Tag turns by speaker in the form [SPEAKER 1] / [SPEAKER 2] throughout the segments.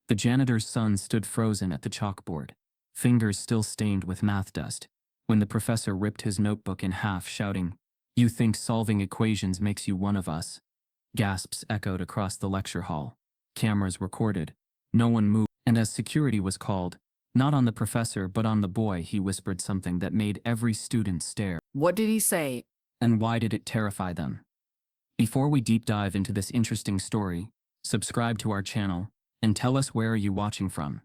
[SPEAKER 1] The janitor's son stood frozen at the chalkboard, fingers still stained with math dust, when the professor ripped his notebook in half, shouting, "You think solving equations makes you one of us?" Gasps echoed across the lecture hall. Cameras recorded. No one moved, and as security was called, not on the professor but on the boy, he whispered something that made every student stare.
[SPEAKER 2] What did he say?
[SPEAKER 1] And why did it terrify them? Before we deep dive into this interesting story, subscribe to our channel, and tell us where are you watching from.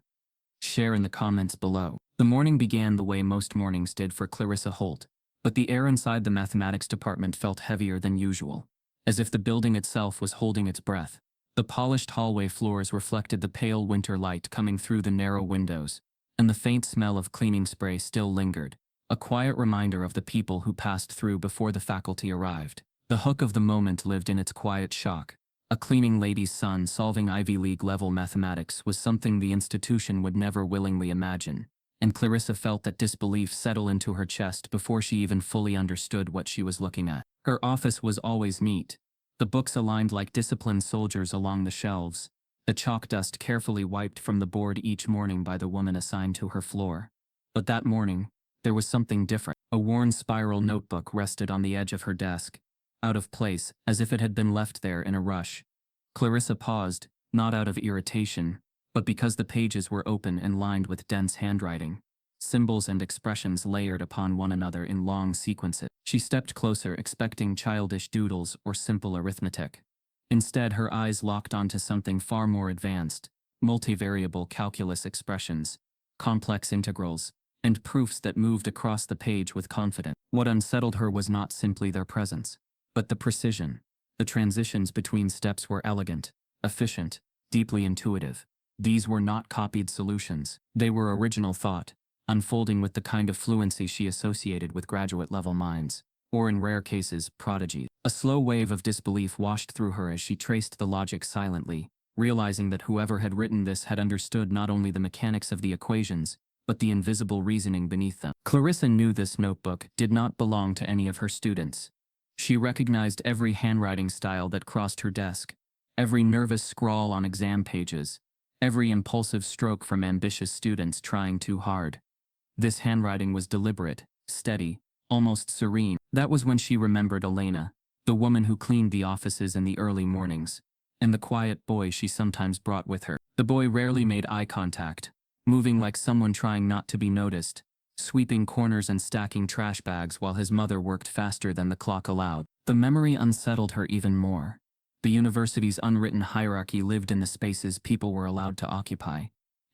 [SPEAKER 1] Share in the comments below. The morning began the way most mornings did for Clarissa Holt, but the air inside the mathematics department felt heavier than usual, as if the building itself was holding its breath. The polished hallway floors reflected the pale winter light coming through the narrow windows, and the faint smell of cleaning spray still lingered, a quiet reminder of the people who passed through before the faculty arrived. The hook of the moment lived in its quiet shock. A cleaning lady's son solving Ivy League-level mathematics was something the institution would never willingly imagine, and Clarissa felt that disbelief settle into her chest before she even fully understood what she was looking at. Her office was always neat, the books aligned like disciplined soldiers along the shelves, the chalk dust carefully wiped from the board each morning by the woman assigned to her floor. But that morning, there was something different. A worn spiral notebook rested on the edge of her desk, out of place, as if it had been left there in a rush. Clarissa paused, not out of irritation, but because the pages were open and lined with dense handwriting, symbols and expressions layered upon one another in long sequences. She stepped closer, expecting childish doodles or simple arithmetic. Instead, her eyes locked onto something far more advanced: multivariable calculus expressions, complex integrals, and proofs that moved across the page with confidence. What unsettled her was not simply their presence, but the precision. The transitions between steps were elegant, efficient, deeply intuitive. These were not copied solutions. They were original thought, unfolding with the kind of fluency she associated with graduate-level minds, or in rare cases, prodigies. A slow wave of disbelief washed through her as she traced the logic silently, realizing that whoever had written this had understood not only the mechanics of the equations, but the invisible reasoning beneath them. Clarissa knew this notebook did not belong to any of her students. She recognized every handwriting style that crossed her desk, every nervous scrawl on exam pages, every impulsive stroke from ambitious students trying too hard. This handwriting was deliberate, steady, almost serene. That was when she remembered Elena, the woman who cleaned the offices in the early mornings, and the quiet boy she sometimes brought with her. The boy rarely made eye contact, moving like someone trying not to be noticed, sweeping corners and stacking trash bags while his mother worked faster than the clock allowed. The memory unsettled her even more. The university's unwritten hierarchy lived in the spaces people were allowed to occupy,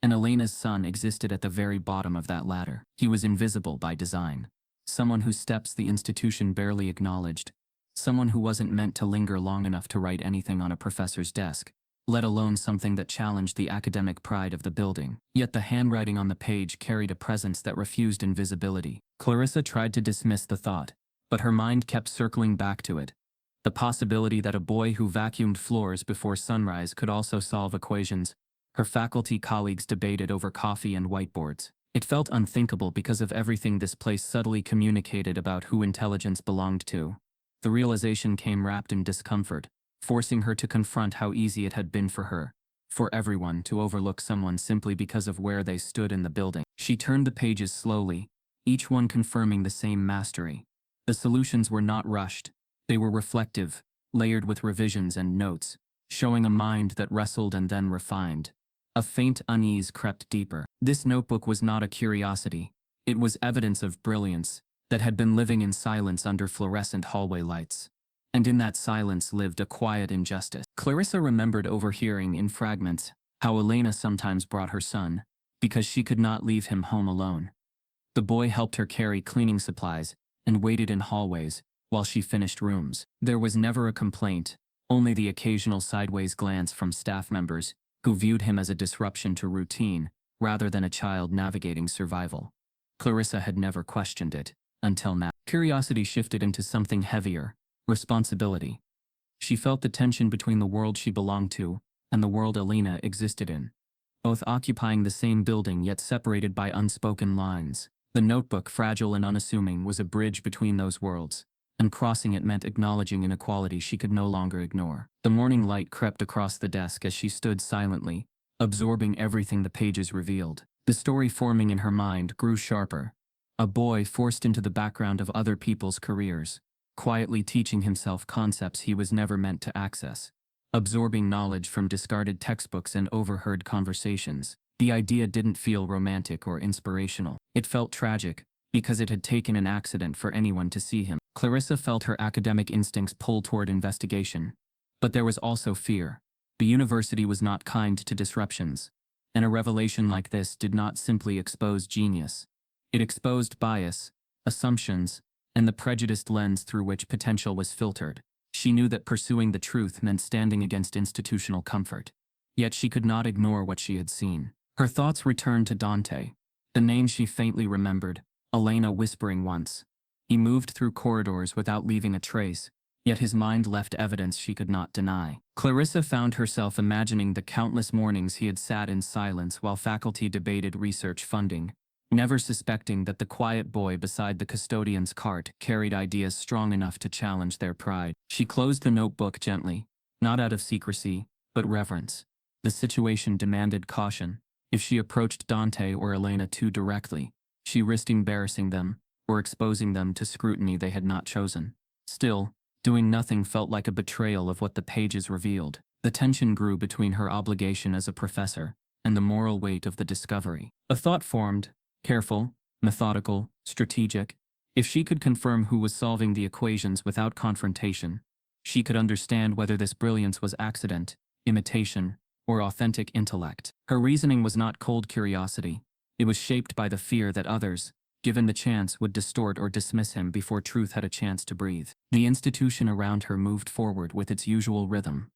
[SPEAKER 1] and Elena's son existed at the very bottom of that ladder. He was invisible by design, someone whose steps the institution barely acknowledged, someone who wasn't meant to linger long enough to write anything on a professor's desk, let alone something that challenged the academic pride of the building. Yet the handwriting on the page carried a presence that refused invisibility. Clarissa tried to dismiss the thought, but her mind kept circling back to it. The possibility that a boy who vacuumed floors before sunrise could also solve equations. Her faculty colleagues debated over coffee and whiteboards. It felt unthinkable because of everything this place subtly communicated about who intelligence belonged to. The realization came wrapped in discomfort, forcing her to confront how easy it had been for her, for everyone, to overlook someone simply because of where they stood in the building. She turned the pages slowly, each one confirming the same mastery. The solutions were not rushed. They were reflective, layered with revisions and notes, showing a mind that wrestled and then refined. A faint unease crept deeper. This notebook was not a curiosity. It was evidence of brilliance that had been living in silence under fluorescent hallway lights. And in that silence lived a quiet injustice. Clarissa remembered overhearing in fragments how Elena sometimes brought her son, because she could not leave him home alone. The boy helped her carry cleaning supplies and waited in hallways while she finished rooms. There was never a complaint, only the occasional sideways glance from staff members who viewed him as a disruption to routine rather than a child navigating survival. Clarissa had never questioned it, until now. Curiosity shifted into something heavier: responsibility. She felt the tension between the world she belonged to and the world Elena existed in, both occupying the same building yet separated by unspoken lines. The notebook, fragile and unassuming, was a bridge between those worlds, and crossing it meant acknowledging inequality she could no longer ignore. The morning light crept across the desk as she stood silently, absorbing everything the pages revealed. The story forming in her mind grew sharper. A boy forced into the background of other people's careers, quietly teaching himself concepts he was never meant to access, absorbing knowledge from discarded textbooks and overheard conversations. The idea didn't feel romantic or inspirational. It felt tragic, because it had taken an accident for anyone to see him. Clarissa felt her academic instincts pull toward investigation. But there was also fear. The university was not kind to disruptions, and a revelation like this did not simply expose genius. It exposed bias, assumptions, and the prejudiced lens through which potential was filtered. She knew that pursuing the truth meant standing against institutional comfort. Yet she could not ignore what she had seen. Her thoughts returned to Dante, the name she faintly remembered, Elena whispering once. He moved through corridors without leaving a trace, yet his mind left evidence she could not deny. Clarissa found herself imagining the countless mornings he had sat in silence while faculty debated research funding, never suspecting that the quiet boy beside the custodian's cart carried ideas strong enough to challenge their pride. She closed the notebook gently, not out of secrecy, but reverence. The situation demanded caution. If she approached Dante or Elena too directly, she risked embarrassing them, or exposing them to scrutiny they had not chosen. Still, doing nothing felt like a betrayal of what the pages revealed. The tension grew between her obligation as a professor and the moral weight of the discovery. A thought formed, careful, methodical, strategic. If she could confirm who was solving the equations without confrontation, she could understand whether this brilliance was accident, imitation, or authentic intellect. Her reasoning was not cold curiosity. It was shaped by the fear that others, given the chance, would distort or dismiss him before truth had a chance to breathe. The institution around her moved forward with its usual rhythm.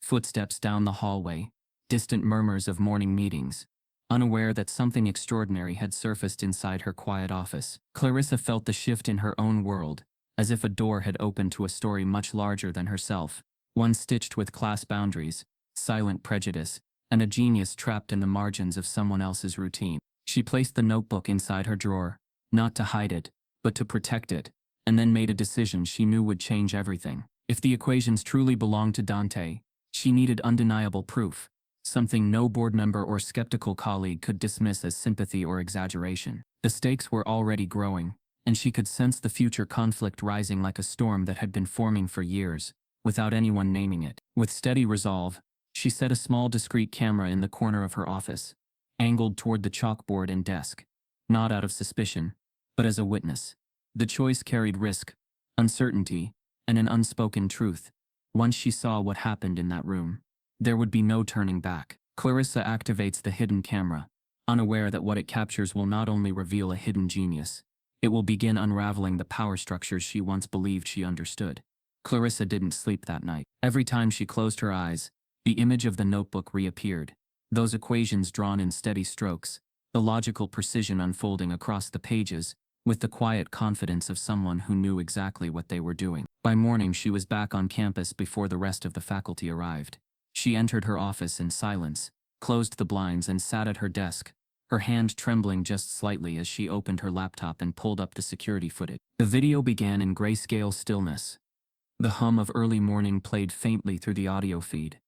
[SPEAKER 1] Footsteps down the hallway, distant murmurs of morning meetings. Unaware that something extraordinary had surfaced inside her quiet office, Clarissa felt the shift in her own world, as if a door had opened to a story much larger than herself, one stitched with class boundaries, silent prejudice, and a genius trapped in the margins of someone else's routine. She placed the notebook inside her drawer, not to hide it, but to protect it, and then made a decision she knew would change everything. If the equations truly belonged to Dante, she needed undeniable proof, something no board member or skeptical colleague could dismiss as sympathy or exaggeration. The stakes were already growing, and she could sense the future conflict rising like a storm that had been forming for years, without anyone naming it. With steady resolve, she set a small discreet camera in the corner of her office, angled toward the chalkboard and desk, not out of suspicion, but as a witness. The choice carried risk, uncertainty, and an unspoken truth. Once she saw what happened in that room, there would be no turning back. Clarissa activates the hidden camera, unaware that what it captures will not only reveal a hidden genius, it will begin unraveling the power structures she once believed she understood. Clarissa didn't sleep that night. Every time she closed her eyes, the image of the notebook reappeared, those equations drawn in steady strokes, the logical precision unfolding across the pages, with the quiet confidence of someone who knew exactly what they were doing. By morning she was back on campus before the rest of the faculty arrived. She entered her office in silence, closed the blinds and sat at her desk, her hand trembling just slightly as she opened her laptop and pulled up the security footage. The video began in grayscale stillness. The hum of early morning played faintly through the audio feed,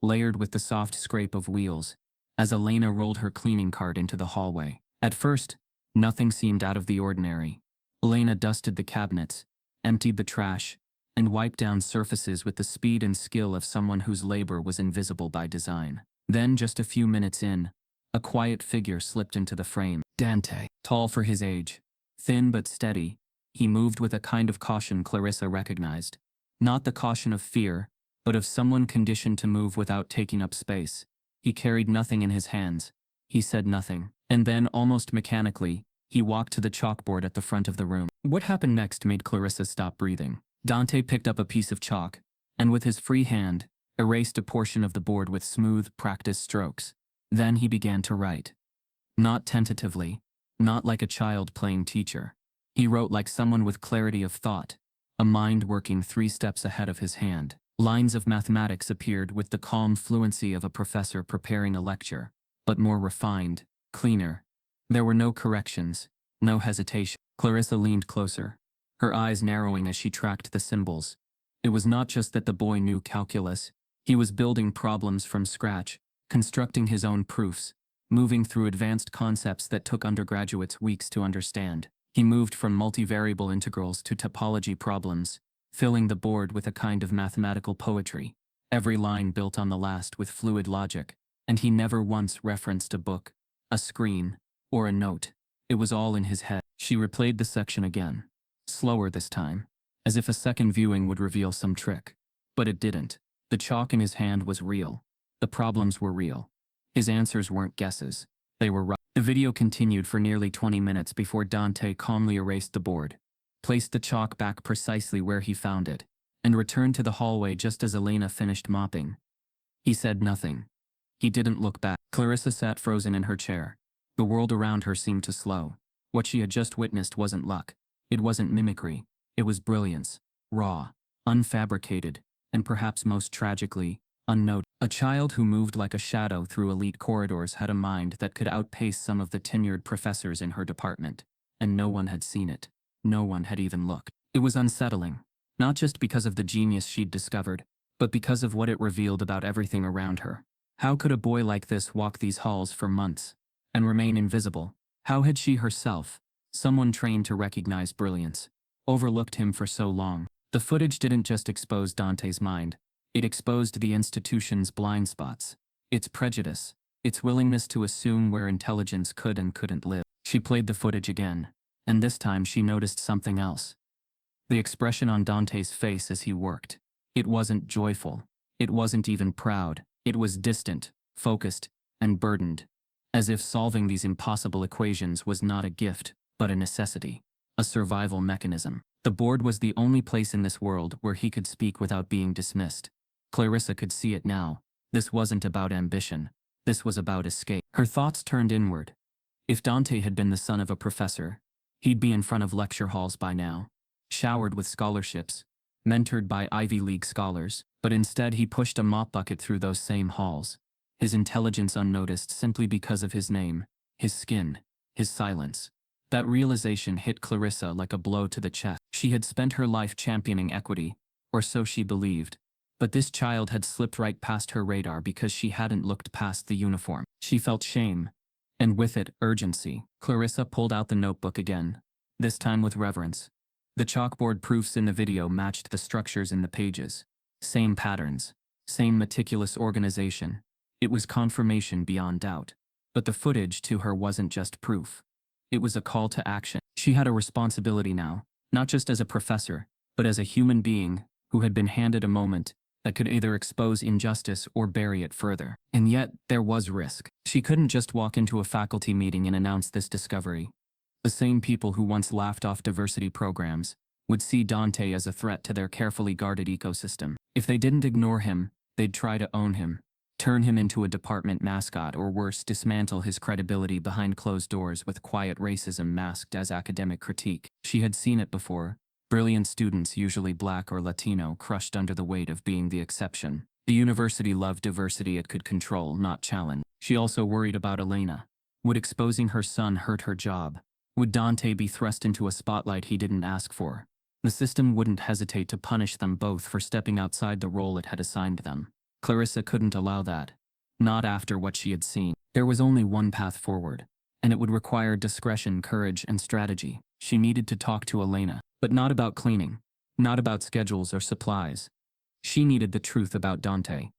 [SPEAKER 1] layered with the soft scrape of wheels, as Elena rolled her cleaning cart into the hallway. At first, nothing seemed out of the ordinary. Elena dusted the cabinets, emptied the trash, and wiped down surfaces with the speed and skill of someone whose labor was invisible by design. Then, just a few minutes in, a quiet figure slipped into the frame. Dante. Tall for his age, thin but steady, he moved with a kind of caution Clarissa recognized. Not the caution of fear, but of someone conditioned to move without taking up space. He carried nothing in his hands. He said nothing. And then, almost mechanically, he walked to the chalkboard at the front of the room. What happened next made Clarissa stop breathing. Dante picked up a piece of chalk, and with his free hand, erased a portion of the board with smooth, practiced strokes. Then he began to write. Not tentatively, not like a child playing teacher. He wrote like someone with clarity of thought, a mind working 3 steps ahead of his hand. Lines of mathematics appeared with the calm fluency of a professor preparing a lecture, but more refined, cleaner. There were no corrections, no hesitation. Clarissa leaned closer, her eyes narrowing as she tracked the symbols. It was not just that the boy knew calculus. He was building problems from scratch, constructing his own proofs, moving through advanced concepts that took undergraduates weeks to understand. He moved from multivariable integrals to topology problems, filling the board with a kind of mathematical poetry, every line built on the last with fluid logic, and he never once referenced a book, a screen, or a note. It was all in his head. She replayed the section again, slower this time, as if a second viewing would reveal some trick. But it didn't. The chalk in his hand was real. The problems were real. His answers weren't guesses. They were right. The video continued for nearly 20 minutes before Dante calmly erased the board, placed the chalk back precisely where he found it, and returned to the hallway just as Elena finished mopping. He said nothing. He didn't look back. Clarissa sat frozen in her chair. The world around her seemed to slow. What she had just witnessed wasn't luck. It wasn't mimicry. It was brilliance. Raw, unfabricated, and perhaps most tragically, unnoticed. A child who moved like a shadow through elite corridors had a mind that could outpace some of the tenured professors in her department, and no one had seen it. No one had even looked. It was unsettling, not just because of the genius she'd discovered, but because of what it revealed about everything around her. How could a boy like this walk these halls for months and remain invisible? How had she herself, someone trained to recognize brilliance, overlooked him for so long? The footage didn't just expose Dante's mind. It exposed the institution's blind spots, its prejudice, its willingness to assume where intelligence could and couldn't live. She played the footage again, and this time she noticed something else. The expression on Dante's face as he worked. It wasn't joyful. It wasn't even proud. It was distant, focused, and burdened, as if solving these impossible equations was not a gift, but a necessity, a survival mechanism. The board was the only place in this world where he could speak without being dismissed. Clarissa could see it now. This wasn't about ambition. This was about escape. Her thoughts turned inward. If Dante had been the son of a professor, he'd be in front of lecture halls by now, showered with scholarships, mentored by Ivy League scholars, but instead he pushed a mop bucket through those same halls, his intelligence unnoticed simply because of his name, his skin, his silence. That realization hit Clarissa like a blow to the chest. She had spent her life championing equity, or so she believed, but this child had slipped right past her radar because she hadn't looked past the uniform. She felt shame, and with it, urgency. Clarissa pulled out the notebook again, this time with reverence. The chalkboard proofs in the video matched the structures in the pages. Same patterns, same meticulous organization. It was confirmation beyond doubt. But the footage to her wasn't just proof. It was a call to action. She had a responsibility now, not just as a professor, but as a human being who had been handed a moment that could either expose injustice or bury it further. And yet, there was risk. She couldn't just walk into a faculty meeting and announce this discovery. The same people who once laughed off diversity programs would see Dante as a threat to their carefully guarded ecosystem. If they didn't ignore him, they'd try to own him, turn him into a department mascot, or worse, dismantle his credibility behind closed doors with quiet racism masked as academic critique. She had seen it before. Brilliant students, usually black or Latino, crushed under the weight of being the exception. The university loved diversity it could control, not challenge. She also worried about Elena. Would exposing her son hurt her job? Would Dante be thrust into a spotlight he didn't ask for? The system wouldn't hesitate to punish them both for stepping outside the role it had assigned them. Clarissa couldn't allow that. Not after what she had seen. There was only one path forward, and it would require discretion, courage, and strategy. She needed to talk to Elena, but not about cleaning, not about schedules or supplies. She needed the truth about Dante,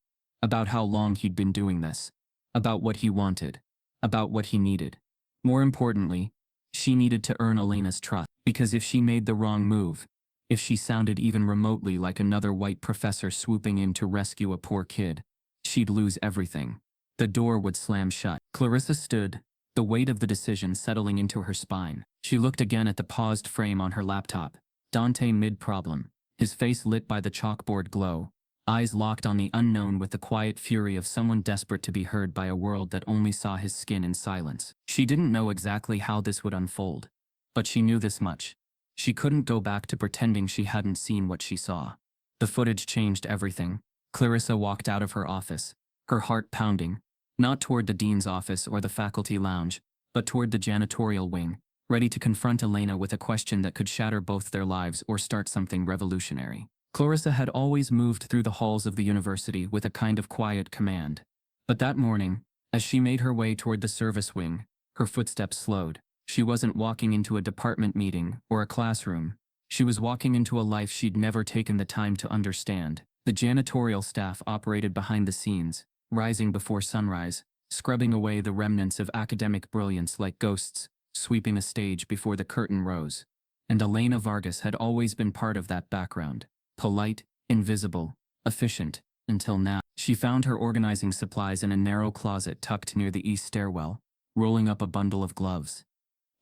[SPEAKER 1] about how long he'd been doing this, about what he wanted, about what he needed. More importantly, she needed to earn Elena's trust, because if she made the wrong move, if she sounded even remotely like another white professor swooping in to rescue a poor kid, she'd lose everything. The door would slam shut. Clarissa stood, the weight of the decision settling into her spine. She looked again at the paused frame on her laptop. Dante mid-problem, his face lit by the chalkboard glow, eyes locked on the unknown with the quiet fury of someone desperate to be heard by a world that only saw his skin in silence. She didn't know exactly how this would unfold, but she knew this much. She couldn't go back to pretending she hadn't seen what she saw. The footage changed everything. Clarissa walked out of her office, her heart pounding, not toward the dean's office or the faculty lounge, but toward the janitorial wing, ready to confront Elena with a question that could shatter both their lives or start something revolutionary. Clarissa had always moved through the halls of the university with a kind of quiet command, But that morning, as she made her way toward the service wing, her footsteps slowed. She wasn't walking into a department meeting or a classroom. She was walking into a life she'd never taken the time to understand. The janitorial staff operated behind the scenes, rising before sunrise, scrubbing away the remnants of academic brilliance like ghosts, sweeping the stage before the curtain rose. And Elena Vargas had always been part of that background. Polite, invisible, efficient, until now. She found her organizing supplies in a narrow closet tucked near the east stairwell, rolling up a bundle of gloves.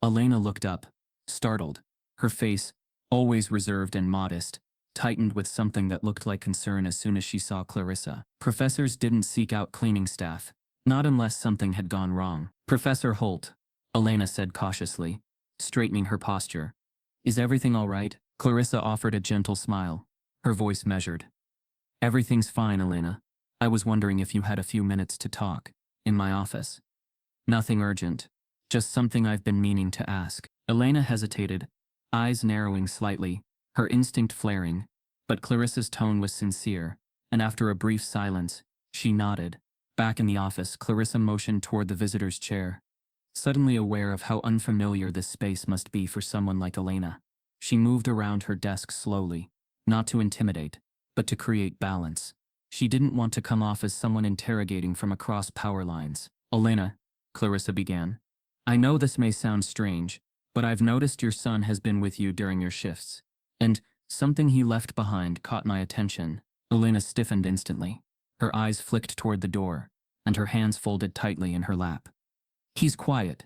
[SPEAKER 1] Elena looked up, startled. Her face, always reserved and modest, tightened with something that looked like concern as soon as she saw Clarissa. Professors didn't seek out cleaning staff, not unless something had gone wrong. Professor Holt, Elena said cautiously, straightening her posture. Is everything all right? Clarissa offered a gentle smile, her voice measured. Everything's fine, Elena. I was wondering if you had a few minutes to talk, in my office. Nothing urgent, just something I've been meaning to ask. Elena hesitated, eyes narrowing slightly, her instinct flaring, but Clarissa's tone was sincere, and after a brief silence, she nodded. Back in the office, Clarissa motioned toward the visitor's chair, suddenly aware of how unfamiliar this space must be for someone like Elena. She moved around her desk slowly, not to intimidate, but to create balance. She didn't want to come off as someone interrogating from across power lines. Elena, Clarissa began, I know this may sound strange, but I've noticed your son has been with you during your shifts. And something he left behind caught my attention. Elena stiffened instantly. Her eyes flicked toward the door, and her hands folded tightly in her lap. He's quiet.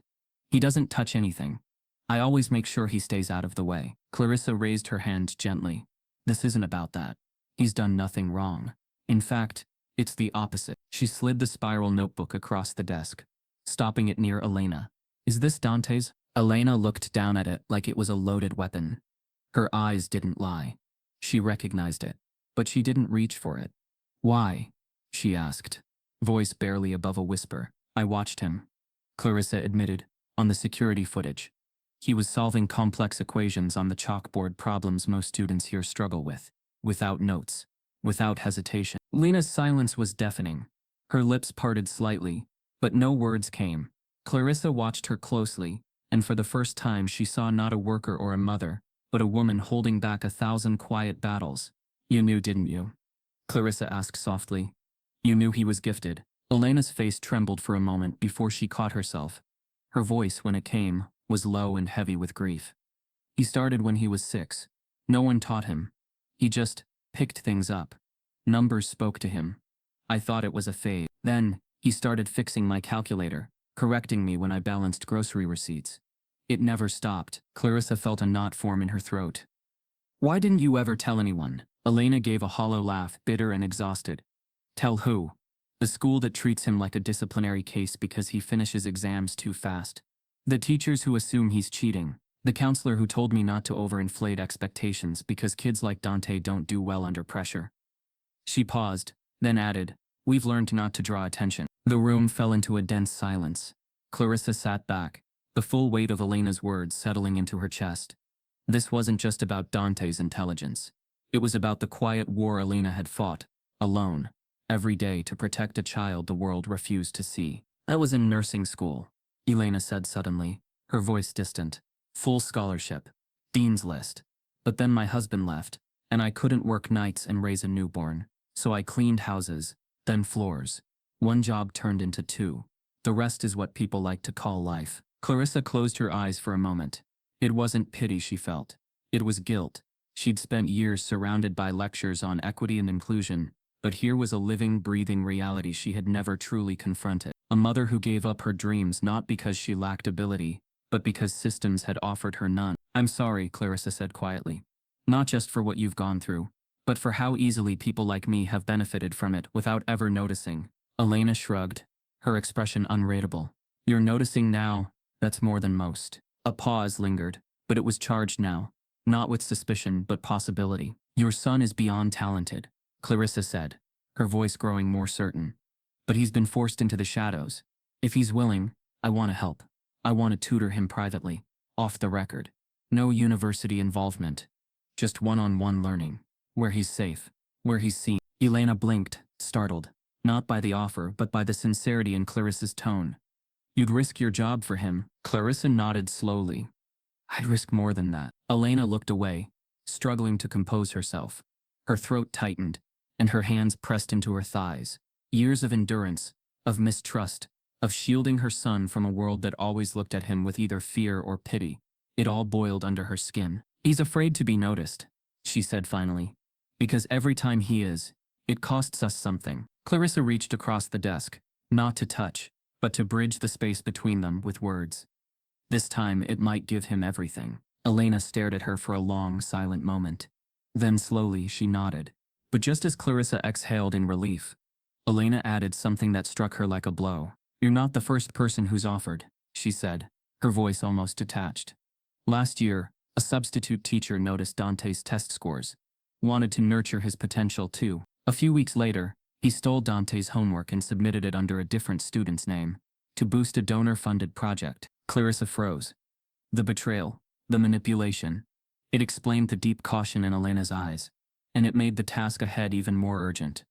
[SPEAKER 1] He doesn't touch anything. I always make sure he stays out of the way. Clarissa raised her hand gently. This isn't about that. He's done nothing wrong. In fact, it's the opposite. She slid the spiral notebook across the desk, stopping it near Elena. Is this Dante's? Elena looked down at it like it was a loaded weapon. Her eyes didn't lie. She recognized it, but she didn't reach for it. Why? She asked, voice barely above a whisper. I watched him, Clarissa admitted, on the security footage. He was solving complex equations on the chalkboard, problems most students here struggle with, without notes, without hesitation. Lena's silence was deafening. Her lips parted slightly, but no words came. Clarissa watched her closely, and for the first time she saw not a worker or a mother, but a woman holding back 1,000 quiet battles. You knew, didn't you? Clarissa asked softly. You knew he was gifted. Elena's face trembled for a moment before she caught herself. Her voice, when it came, was low and heavy with grief. He started when he was 6. No one taught him. He just picked things up. Numbers spoke to him. I thought it was a phase. Then, he started fixing my calculator, correcting me when I balanced grocery receipts. It never stopped. Clarissa felt a knot form in her throat. Why didn't you ever tell anyone? Elena gave a hollow laugh, bitter and exhausted. Tell who? The school that treats him like a disciplinary case because he finishes exams too fast. The teachers who assume he's cheating. The counselor who told me not to overinflate expectations because kids like Dante don't do well under pressure. She paused, then added, We've learned not to draw attention. The room fell into a dense silence. Clarissa sat back, the full weight of Elena's words settling into her chest. This wasn't just about Dante's intelligence. It was about the quiet war Elena had fought, alone, every day to protect a child the world refused to see. I was in nursing school, Elena said suddenly, her voice distant. Full scholarship, dean's list. But then my husband left, and I couldn't work nights and raise a newborn, so I cleaned houses, then floors. One job turned into 2. The rest is what people like to call life. Clarissa closed her eyes for a moment. It wasn't pity she felt. It was guilt. She'd spent years surrounded by lectures on equity and inclusion, but here was a living, breathing reality she had never truly confronted. A mother who gave up her dreams not because she lacked ability, but because systems had offered her none. I'm sorry, Clarissa said quietly. Not just for what you've gone through, but for how easily people like me have benefited from it without ever noticing. Elena shrugged, her expression unreadable. You're noticing now, that's more than most. A pause lingered, but it was charged now, not with suspicion but possibility. Your son is beyond talented, Clarissa said, her voice growing more certain. But he's been forced into the shadows. If he's willing, I want to help. I want to tutor him privately, off the record. No university involvement. Just one-on-one learning. Where he's safe. Where he's seen. Elena blinked, startled. not by the offer but by the sincerity in Clarissa's tone. "You'd risk your job for him?" Clarissa nodded slowly. "I'd risk more than that." Elena looked away, struggling to compose herself. Her throat tightened, and her hands pressed into her thighs. Years of endurance, of mistrust, of shielding her son from a world that always looked at him with either fear or pity. It all boiled under her skin. "He's afraid to be noticed," she said finally. "Because every time he is, it costs us something." Clarissa reached across the desk, not to touch, but to bridge the space between them with words. "This time it might give him everything." Elena stared at her for a long, silent moment. Then slowly she nodded. But just as Clarissa exhaled in relief, Elena added something that struck her like a blow. "You're not the first person who's offered," she said, her voice almost detached. "Last year, a substitute teacher noticed Dante's test scores, wanted to nurture his potential too. A few weeks later, he stole Dante's homework and submitted it under a different student's name, to boost a donor-funded project." Clarissa froze. The betrayal, the manipulation. It explained the deep caution in Elena's eyes, and it made the task ahead even more urgent.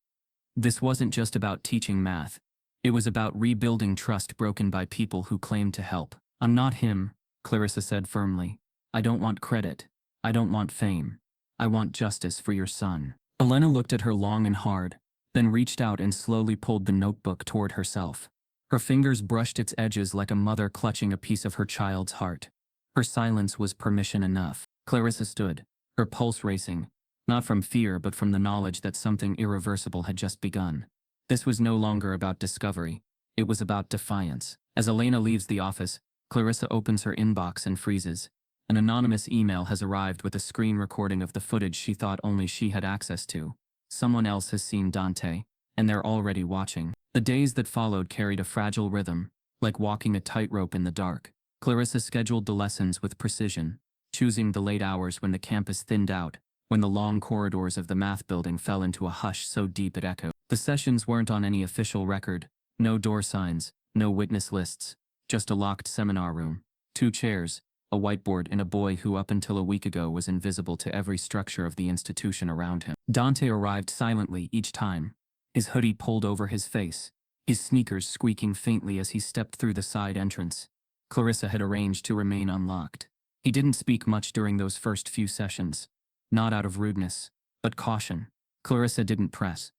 [SPEAKER 1] This wasn't just about teaching math. It was about rebuilding trust broken by people who claimed to help. "I'm not him," Clarissa said firmly. "I don't want credit. I don't want fame. I want justice for your son." Elena looked at her long and hard, then reached out and slowly pulled the notebook toward herself. Her fingers brushed its edges like a mother clutching a piece of her child's heart. Her silence was permission enough. Clarissa stood, her pulse racing, not from fear but from the knowledge that something irreversible had just begun. This was no longer about discovery. It was about defiance. As Elena leaves the office, Clarissa opens her inbox and freezes. An anonymous email has arrived with a screen recording of the footage she thought only she had access to. Someone else has seen Dante, and they're already watching. The days that followed carried a fragile rhythm, like walking a tightrope in the dark. Clarissa scheduled the lessons with precision, choosing the late hours when the campus thinned out, when the long corridors of the math building fell into a hush so deep it echoed. The sessions weren't on any official record, no door signs, no witness lists, just a locked seminar room, 2 chairs, a whiteboard, and a boy who up until a week ago was invisible to every structure of the institution around him. Dante arrived silently each time, his hoodie pulled over his face, his sneakers squeaking faintly as he stepped through the side entrance. Clarissa had arranged to remain unlocked. He didn't speak much during those first few sessions, not out of rudeness, but caution. Clarissa didn't press.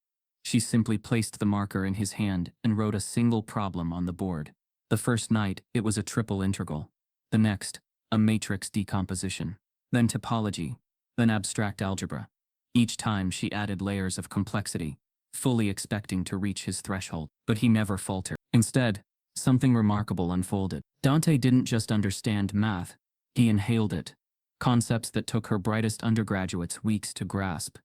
[SPEAKER 1] She simply placed the marker in his hand and wrote a single problem on the board. The first night, it was a triple integral. The next, a matrix decomposition. Then topology. Then abstract algebra. Each time she added layers of complexity, fully expecting to reach his threshold. But he never faltered. Instead, something remarkable unfolded. Dante didn't just understand math, he inhaled it. Concepts that took her brightest undergraduates weeks to grasp.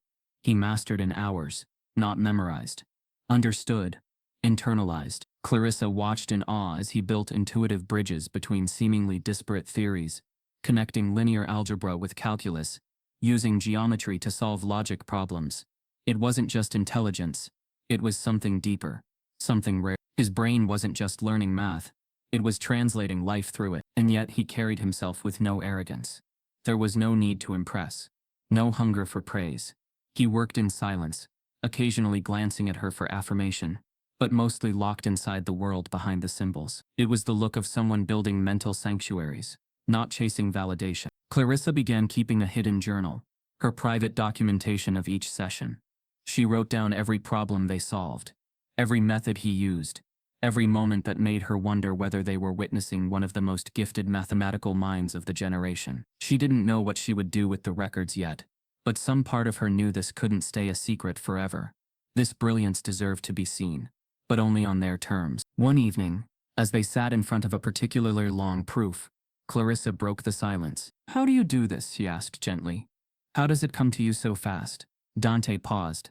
[SPEAKER 1] He mastered in hours, not memorized. Understood, internalized. Clarissa watched in awe as he built intuitive bridges between seemingly disparate theories, connecting linear algebra with calculus, using geometry to solve logic problems. It wasn't just intelligence, it was something deeper, something rare. His brain wasn't just learning math, it was translating life through it. And yet he carried himself with no arrogance. There was no need to impress, no hunger for praise. He worked in silence, occasionally glancing at her for affirmation, but mostly locked inside the world behind the symbols. It was the look of someone building mental sanctuaries, not chasing validation. Clarissa began keeping a hidden journal, her private documentation of each session. She wrote down every problem they solved, every method he used, every moment that made her wonder whether they were witnessing one of the most gifted mathematical minds of the generation. She didn't know what she would do with the records yet, but some part of her knew this couldn't stay a secret forever. This brilliance deserved to be seen, but only on their terms. One evening, as they sat in front of a particularly long proof, Clarissa broke the silence. "How do you do this?" she asked gently. "How does it come to you so fast?" Dante paused,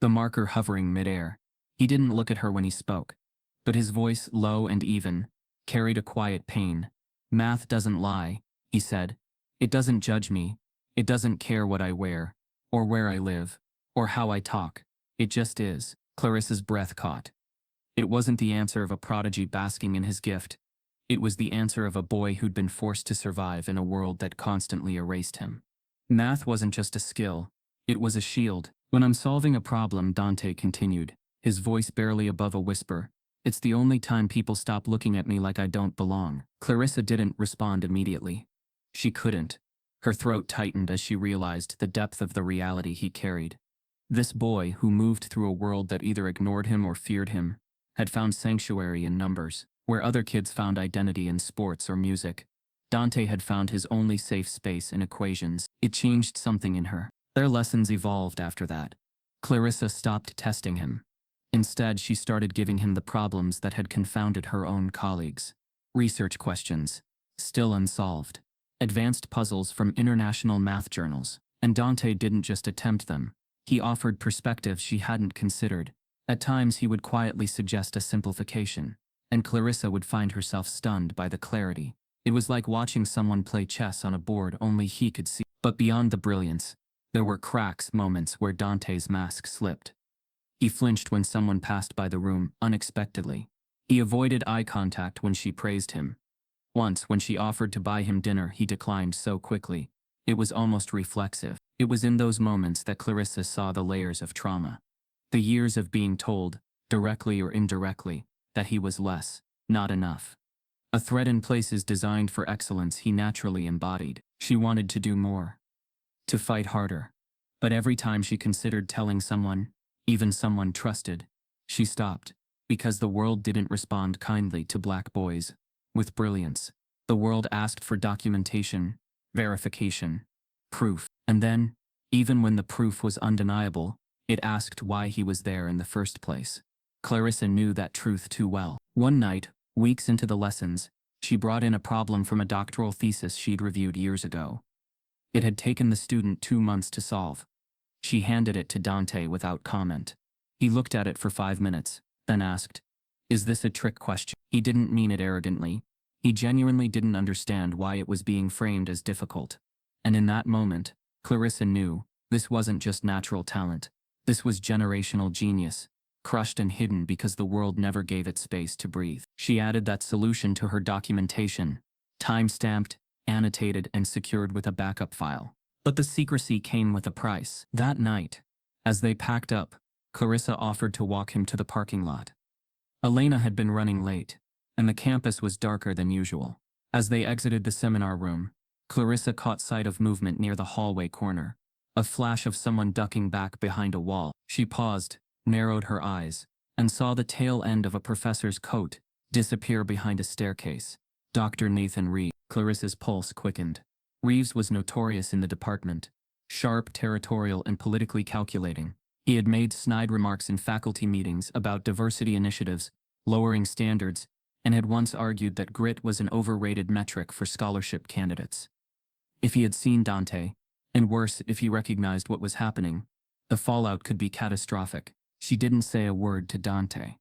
[SPEAKER 1] the marker hovering midair. He didn't look at her when he spoke, but his voice, low and even, carried a quiet pain. "Math doesn't lie," he said. "It doesn't judge me. It doesn't care what I wear, or where I live, or how I talk. It just is." Clarissa's breath caught. It wasn't the answer of a prodigy basking in his gift. It was the answer of a boy who'd been forced to survive in a world that constantly erased him. Math wasn't just a skill, it was a shield. "When I'm solving a problem," Dante continued, his voice barely above a whisper. "It's the only time people stop looking at me like I don't belong." Clarissa didn't respond immediately. She couldn't. Her throat tightened as she realized the depth of the reality he carried. This boy, who moved through a world that either ignored him or feared him, had found sanctuary in numbers, where other kids found identity in sports or music. Dante had found his only safe space in equations. It changed something in her. Their lessons evolved after that. Clarissa stopped testing him. Instead, she started giving him the problems that had confounded her own colleagues. Research questions, still unsolved. Advanced puzzles from international math journals. And Dante didn't just attempt them. He offered perspectives she hadn't considered. At times he would quietly suggest a simplification, and Clarissa would find herself stunned by the clarity. It was like watching someone play chess on a board only he could see. But beyond the brilliance, there were cracks, moments where Dante's mask slipped. He flinched when someone passed by the room unexpectedly. He avoided eye contact when she praised him. Once, when she offered to buy him dinner, he declined so quickly. It was almost reflexive. It was in those moments that Clarissa saw the layers of trauma. The years of being told, directly or indirectly, that he was less, not enough. A thread in places designed for excellence he naturally embodied. She wanted to do more, to fight harder. But every time she considered telling someone, even someone trusted, she stopped, because the world didn't respond kindly to black boys with brilliance. The world asked for documentation, verification, proof. And then, even when the proof was undeniable, it asked why he was there in the first place. Clarissa knew that truth too well. One night, weeks into the lessons, she brought in a problem from a doctoral thesis she'd reviewed years ago. It had taken the student 2 months to solve. She handed it to Dante without comment. He looked at it for 5 minutes, then asked, "Is this a trick question?" He didn't mean it arrogantly. He genuinely didn't understand why it was being framed as difficult. And in that moment, Clarissa knew this wasn't just natural talent. This was generational genius, crushed and hidden because the world never gave it space to breathe. She added that solution to her documentation, time-stamped, annotated, and secured with a backup file. But the secrecy came with a price. That night, as they packed up, Clarissa offered to walk him to the parking lot. Elena had been running late, and the campus was darker than usual. As they exited the seminar room, Clarissa caught sight of movement near the hallway corner, a flash of someone ducking back behind a wall. She paused, narrowed her eyes, and saw the tail end of a professor's coat disappear behind a staircase. Dr. Nathan Reeves. Clarissa's pulse quickened. Reeves was notorious in the department, sharp, territorial, and politically calculating. He had made snide remarks in faculty meetings about diversity initiatives, lowering standards, and had once argued that grit was an overrated metric for scholarship candidates. If he had seen Dante, and worse, if he recognized what was happening, the fallout could be catastrophic. She didn't say a word to Dante.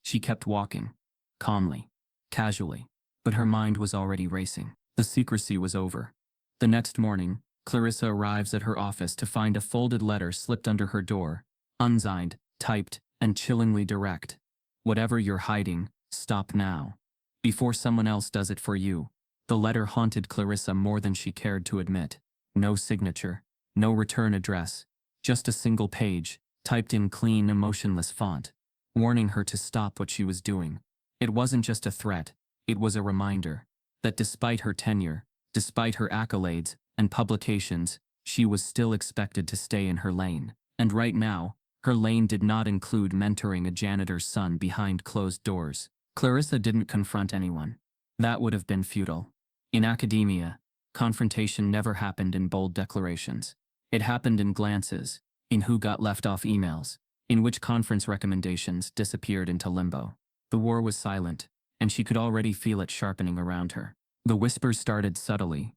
[SPEAKER 1] She kept walking, calmly, casually, but her mind was already racing. The secrecy was over. The next morning, Clarissa arrives at her office to find a folded letter slipped under her door, unsigned, typed, and chillingly direct. "Whatever you're hiding, stop now, before someone else does it for you." The letter haunted Clarissa more than she cared to admit. No signature, no return address, just a single page, typed in clean, emotionless font, warning her to stop what she was doing. It wasn't just a threat, it was a reminder that despite her tenure, despite her accolades and publications, she was still expected to stay in her lane. And right now, her lane did not include mentoring a janitor's son behind closed doors. Clarissa didn't confront anyone. That would have been futile. In academia, confrontation never happened in bold declarations. It happened in glances, in who got left off emails, in which conference recommendations disappeared into limbo. The war was silent, and she could already feel it sharpening around her. The whispers started subtly.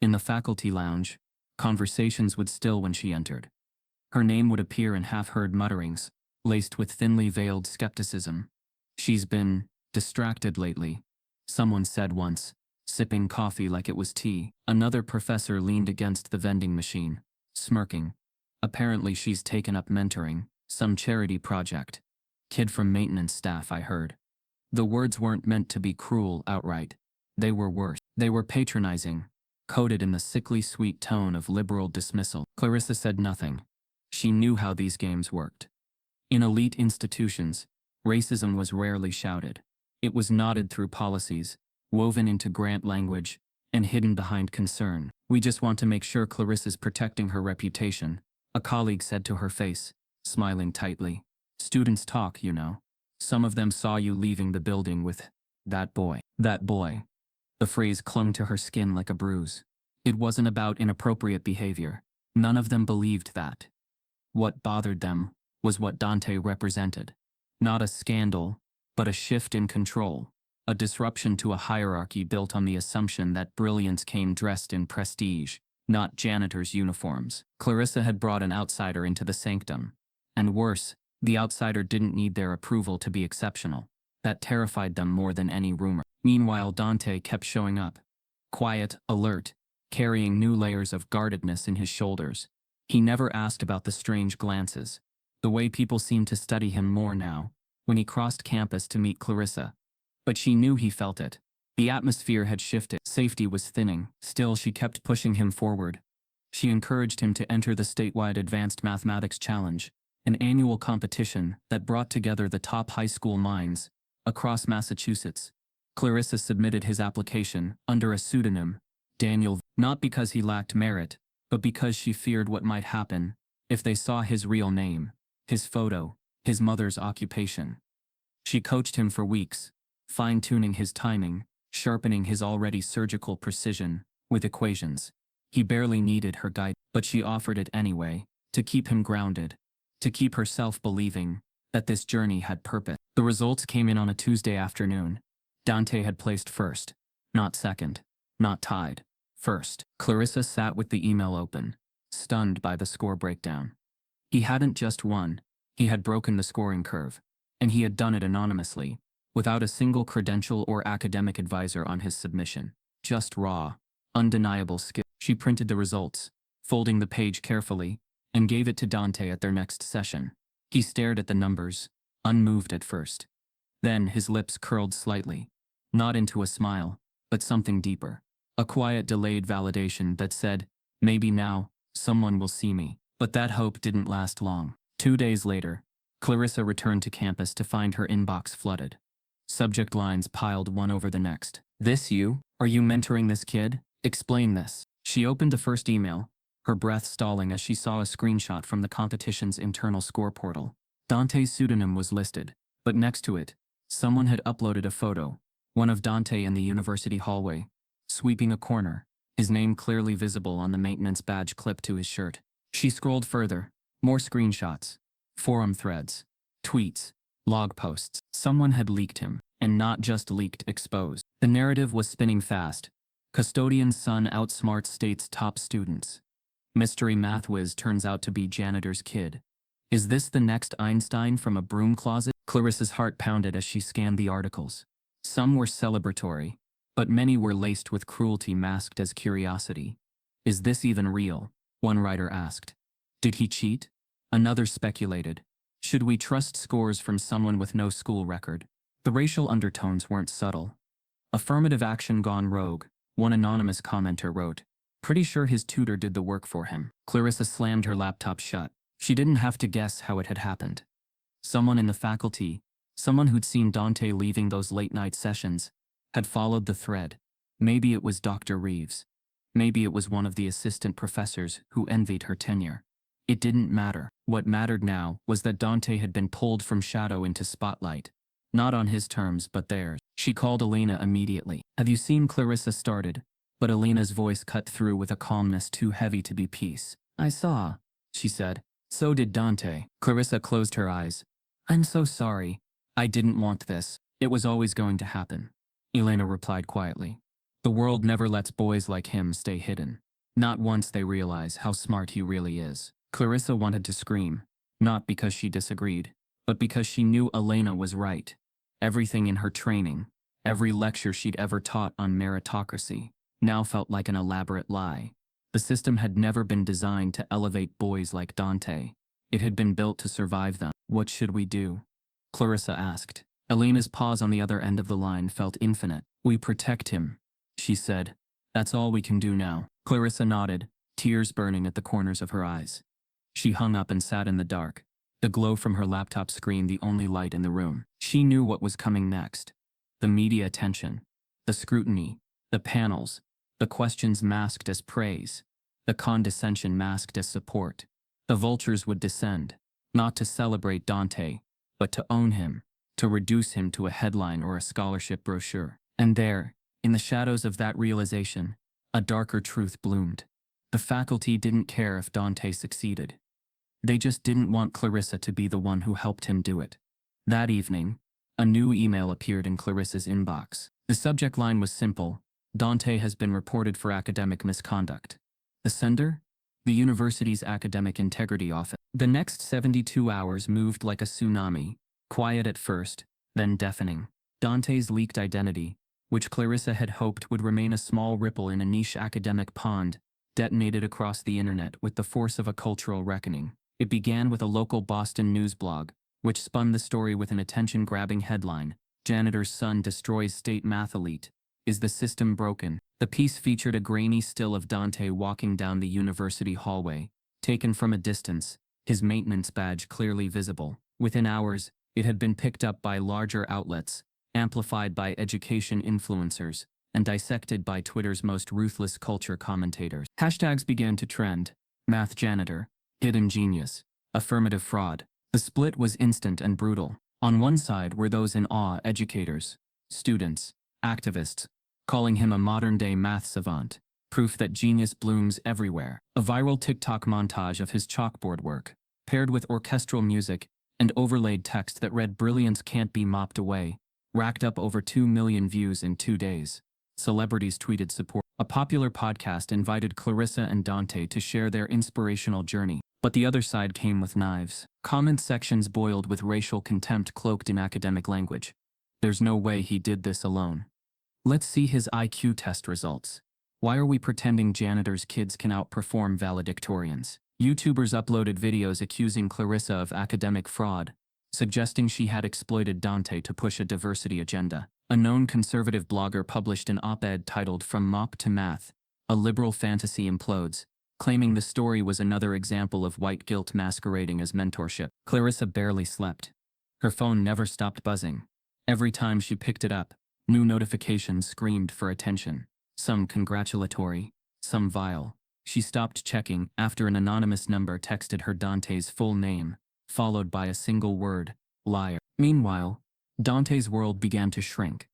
[SPEAKER 1] In the faculty lounge, conversations would still when she entered. Her name would appear in half-heard mutterings, laced with thinly veiled skepticism. "She's been distracted lately," someone said once, sipping coffee like it was tea. Another professor leaned against the vending machine, smirking. "Apparently she's taken up mentoring, some charity project. Kid from maintenance staff, I heard." The words weren't meant to be cruel outright. They were worse. They were patronizing, coated in the sickly sweet tone of liberal dismissal. Clarissa said nothing. She knew how these games worked. In elite institutions, racism was rarely shouted. It was nodded through policies, woven into grant language, and hidden behind concern. "We just want to make sure Clarissa's protecting her reputation," a colleague said to her face, smiling tightly. "Students talk, you know. Some of them saw you leaving the building with that boy." That boy. The phrase clung to her skin like a bruise. It wasn't about inappropriate behavior. None of them believed that. What bothered them was what Dante represented. Not a scandal, but a shift in control. A disruption to a hierarchy built on the assumption that brilliance came dressed in prestige, not janitor's uniforms. Clarissa had brought an outsider into the sanctum. And worse, the outsider didn't need their approval to be exceptional. That terrified them more than any rumor. Meanwhile, Dante kept showing up. Quiet, alert, carrying new layers of guardedness in his shoulders. He never asked about the strange glances, the way people seemed to study him more now, when he crossed campus to meet Clarissa. But she knew he felt it. The atmosphere had shifted. Safety was thinning. Still, she kept pushing him forward. She encouraged him to enter the statewide Advanced Mathematics Challenge, an annual competition that brought together the top high school minds across Massachusetts. Clarissa submitted his application under a pseudonym, Daniel, not because he lacked merit, but because she feared what might happen if they saw his real name, his photo, his mother's occupation. She coached him for weeks, fine-tuning his timing, sharpening his already surgical precision with equations. He barely needed her guide, but she offered it anyway, to keep him grounded, to keep herself believing that this journey had purpose. The results came in on a Tuesday afternoon. Dante had placed first, not second, not tied, first. Clarissa sat with the email open, stunned by the score breakdown. He hadn't just won, he had broken the scoring curve, and he had done it anonymously, without a single credential or academic advisor on his submission. Just raw, undeniable skill. She printed the results, folding the page carefully, and gave it to Dante at their next session. He stared at the numbers, unmoved at first. Then his lips curled slightly, not into a smile, but something deeper. A quiet, delayed validation that said, maybe now, someone will see me. But that hope didn't last long. 2 days later, Clarissa returned to campus to find her inbox flooded. Subject lines piled one over the next. "This you? Are you mentoring this kid? Explain this." She opened the first email, her breath stalling as she saw a screenshot from the competition's internal score portal. Dante's pseudonym was listed, but next to it, someone had uploaded a photo, one of Dante in the university hallway, sweeping a corner, his name clearly visible on the maintenance badge clipped to his shirt. She scrolled further, more screenshots, forum threads, tweets, log posts. Someone had leaked him, and not just leaked, exposed. The narrative was spinning fast. Custodian's son outsmarts state's top students. Mystery math whiz turns out to be janitor's kid. Is this the next Einstein from a broom closet? Clarissa's heart pounded as she scanned the articles. Some were celebratory, but many were laced with cruelty masked as curiosity. Is this even real? One writer asked. Did he cheat? Another speculated. Should we trust scores from someone with no school record? The racial undertones weren't subtle. Affirmative action gone rogue, one anonymous commenter wrote. Pretty sure his tutor did the work for him. Clarissa slammed her laptop shut. She didn't have to guess how it had happened. Someone in the faculty, someone who'd seen Dante leaving those late-night sessions, had followed the thread. Maybe it was Dr. Reeves. Maybe it was one of the assistant professors who envied her tenure. It didn't matter. What mattered now was that Dante had been pulled from shadow into spotlight. Not on his terms, but theirs. She called Elena immediately. Have you seen? Clarissa started, but Elena's voice cut through with a calmness too heavy to be peace. I saw, she said. So did Dante. Clarissa closed her eyes. I'm so sorry. I didn't want this. It was always going to happen. Elena replied quietly. The world never lets boys like him stay hidden. Not once they realize how smart he really is. Clarissa wanted to scream, not because she disagreed, but because she knew Elena was right. Everything in her training, every lecture she'd ever taught on meritocracy, now felt like an elaborate lie. The system had never been designed to elevate boys like Dante. It had been built to survive them. What should we do? Clarissa asked. Elena's pause on the other end of the line felt infinite. We protect him, she said. That's all we can do now. Clarissa nodded, tears burning at the corners of her eyes. She hung up and sat in the dark, the glow from her laptop screen the only light in the room. She knew what was coming next. The media attention, the scrutiny, the panels, the questions masked as praise, the condescension masked as support. The vultures would descend, not to celebrate Dante, but to own him, to reduce him to a headline or a scholarship brochure. And there, in the shadows of that realization, a darker truth bloomed. The faculty didn't care if Dante succeeded. They just didn't want Clarissa to be the one who helped him do it. That evening, a new email appeared in Clarissa's inbox. The subject line was simple: Dante has been reported for academic misconduct. The sender? The university's academic integrity office. The next 72 hours moved like a tsunami, quiet at first, then deafening. Dante's leaked identity, which Clarissa had hoped would remain a small ripple in a niche academic pond, detonated across the internet with the force of a cultural reckoning. It began with a local Boston news blog, which spun the story with an attention-grabbing headline: Janitor's son destroys state math elite. Is the system broken? The piece featured a grainy still of Dante walking down the university hallway, taken from a distance, his maintenance badge clearly visible. Within hours, it had been picked up by larger outlets, amplified by education influencers, and dissected by Twitter's most ruthless culture commentators. Hashtags began to trend: math janitor, hidden genius, affirmative fraud. The split was instant and brutal. On one side were those in awe: educators, students, activists, calling him a modern-day math savant, proof that genius blooms everywhere. A viral TikTok montage of his chalkboard work, paired with orchestral music and overlaid text that read "Brilliance can't be mopped away," racked up over 2 million views in 2 days. Celebrities tweeted support. A popular podcast invited Clarissa and Dante to share their inspirational journey. But the other side came with knives. Comment sections boiled with racial contempt cloaked in academic language. There's no way he did this alone. Let's see his IQ test results. Why are we pretending janitors' kids can outperform valedictorians? YouTubers uploaded videos accusing Clarissa of academic fraud, suggesting she had exploited Dante to push a diversity agenda. A known conservative blogger published an op-ed titled "From Mop to Math, A Liberal Fantasy Implodes," claiming the story was another example of white guilt masquerading as mentorship. Clarissa barely slept. Her phone never stopped buzzing. Every time she picked it up, new notifications screamed for attention. Some congratulatory, some vile. She stopped checking after an anonymous number texted her Dante's full name, followed by a single word: liar. Meanwhile, Dante's world began to shrink.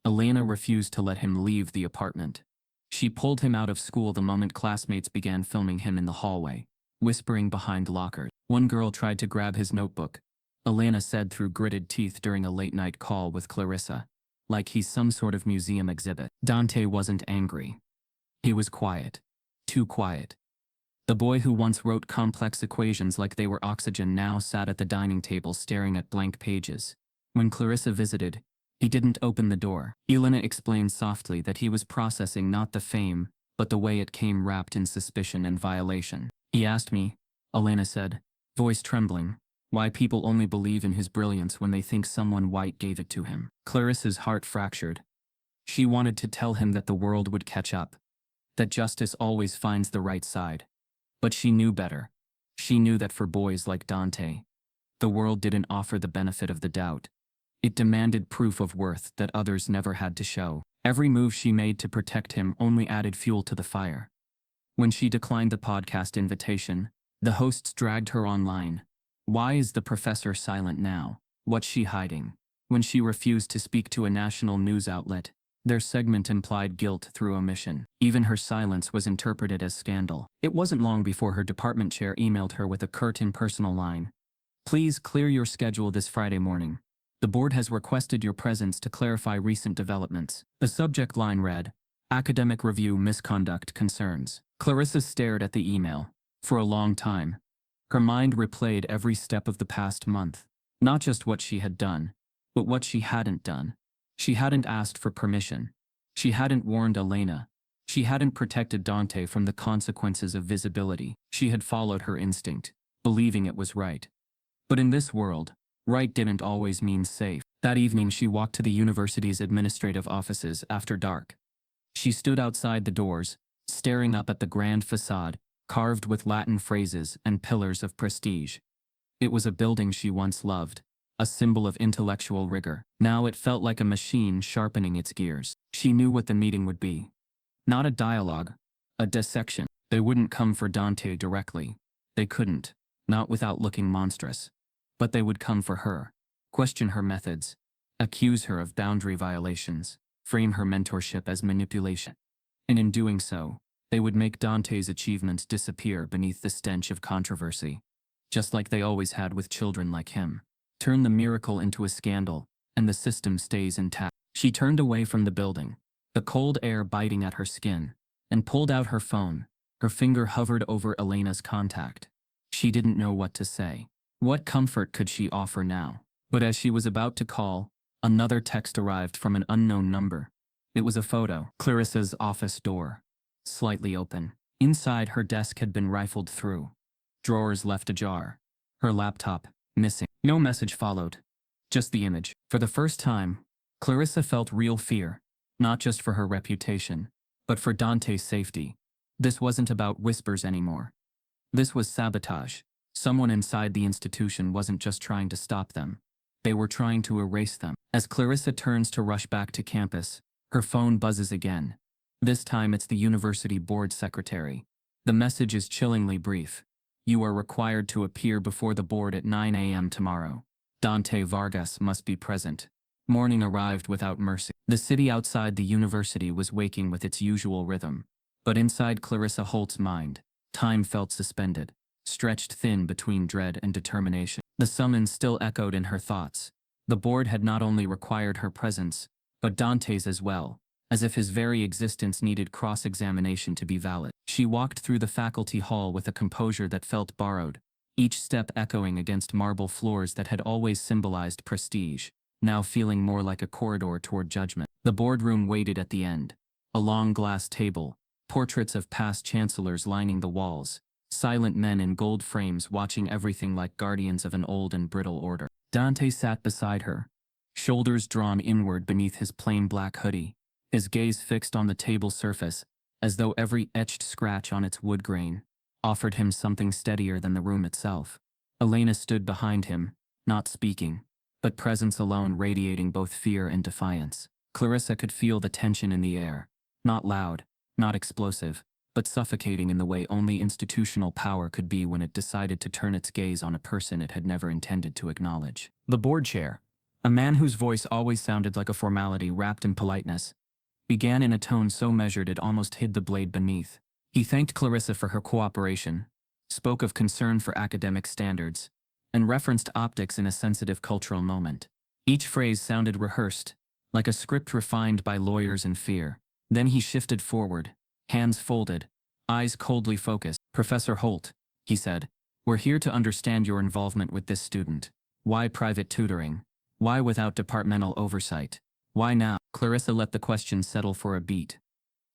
[SPEAKER 1] Elena refused to let him leave the apartment. She pulled him out of school the moment classmates began filming him in the hallway, whispering behind lockers. One girl tried to grab his notebook, Elena said through gritted teeth during a late-night call with Clarissa, like he's some sort of museum exhibit. Dante wasn't angry. He was quiet. Too quiet. The boy who once wrote complex equations like they were oxygen now sat at the dining table staring at blank pages. When Clarissa visited, he didn't open the door. Elena explained softly that he was processing not the fame, but the way it came wrapped in suspicion and violation. He asked me, Elena said, voice trembling, why people only believe in his brilliance when they think someone white gave it to him. Clarissa's heart fractured. She wanted to tell him that the world would catch up, that justice always finds the right side. But she knew better. She knew that for boys like Dante, the world didn't offer the benefit of the doubt. It demanded proof of worth that others never had to show. Every move she made to protect him only added fuel to the fire. When she declined the podcast invitation, the hosts dragged her online. Why is the professor silent now? What's she hiding? When she refused to speak to a national news outlet, their segment implied guilt through omission. Even her silence was interpreted as scandal. It wasn't long before her department chair emailed her with a curt impersonal line. Please clear your schedule this Friday morning. The board has requested your presence to clarify recent developments. The subject line read, Academic Review Misconduct Concerns. Clarissa stared at the email. For a long time, her mind replayed every step of the past month. Not just what she had done, but what she hadn't done. She hadn't asked for permission. She hadn't warned Elena. She hadn't protected Dante from the consequences of visibility. She had followed her instinct, believing it was right. But in this world, right didn't always mean safe. That evening she walked to the university's administrative offices after dark. She stood outside the doors, staring up at the grand facade, carved with Latin phrases and pillars of prestige. It was a building she once loved, a symbol of intellectual rigor. Now it felt like a machine sharpening its gears. She knew what the meeting would be. Not a dialogue, a dissection. They wouldn't come for Dante directly. They couldn't, not without looking monstrous. But they would come for her, question her methods, accuse her of boundary violations, frame her mentorship as manipulation. And in doing so, they would make Dante's achievements disappear beneath the stench of controversy. Just like they always had with children like him. Turn the miracle into a scandal, and the system stays intact. She turned away from the building, the cold air biting at her skin, and pulled out her phone. Her finger hovered over Elena's contact. She didn't know what to say. What comfort could she offer now? But as she was about to call, another text arrived from an unknown number. It was a photo. Clarissa's office door, slightly open. Inside, her desk had been rifled through. Drawers left ajar. Her laptop, missing. No message followed. Just the image. For the first time, Clarissa felt real fear, not just for her reputation, but for Dante's safety. This wasn't about whispers anymore. This was sabotage. Someone inside the institution wasn't just trying to stop them. They were trying to erase them. As Clarissa turns to rush back to campus, her phone buzzes again. This time it's the university board secretary. The message is chillingly brief. You are required to appear before the board at 9 a.m. tomorrow. Dante Vargas must be present. Morning arrived without mercy. The city outside the university was waking with its usual rhythm. But inside Clarissa Holt's mind, time felt suspended, stretched thin between dread and determination. The summons still echoed in her thoughts. The board had not only required her presence, but Dante's as well, as if his very existence needed cross-examination to be valid. She walked through the faculty hall with a composure that felt borrowed, each step echoing against marble floors that had always symbolized prestige, now feeling more like a corridor toward judgment. The boardroom waited at the end. A long glass table, portraits of past chancellors lining the walls, silent men in gold frames watching everything like guardians of an old and brittle order. Dante sat beside her, shoulders drawn inward beneath his plain black hoodie, his gaze fixed on the table surface, as though every etched scratch on its wood grain offered him something steadier than the room itself. Elena stood behind him, not speaking, but presence alone radiating both fear and defiance. Clarissa could feel the tension in the air, not loud, not explosive, but suffocating in the way only institutional power could be when it decided to turn its gaze on a person it had never intended to acknowledge. The board chair, a man whose voice always sounded like a formality wrapped in politeness, began in a tone so measured it almost hid the blade beneath. He thanked Clarissa for her cooperation, spoke of concern for academic standards, and referenced optics in a sensitive cultural moment. Each phrase sounded rehearsed, like a script refined by lawyers in fear. Then he shifted forward, hands folded, eyes coldly focused. Professor Holt, he said, we're here to understand your involvement with this student. Why private tutoring? Why without departmental oversight? Why now? Clarissa let the question settle for a beat.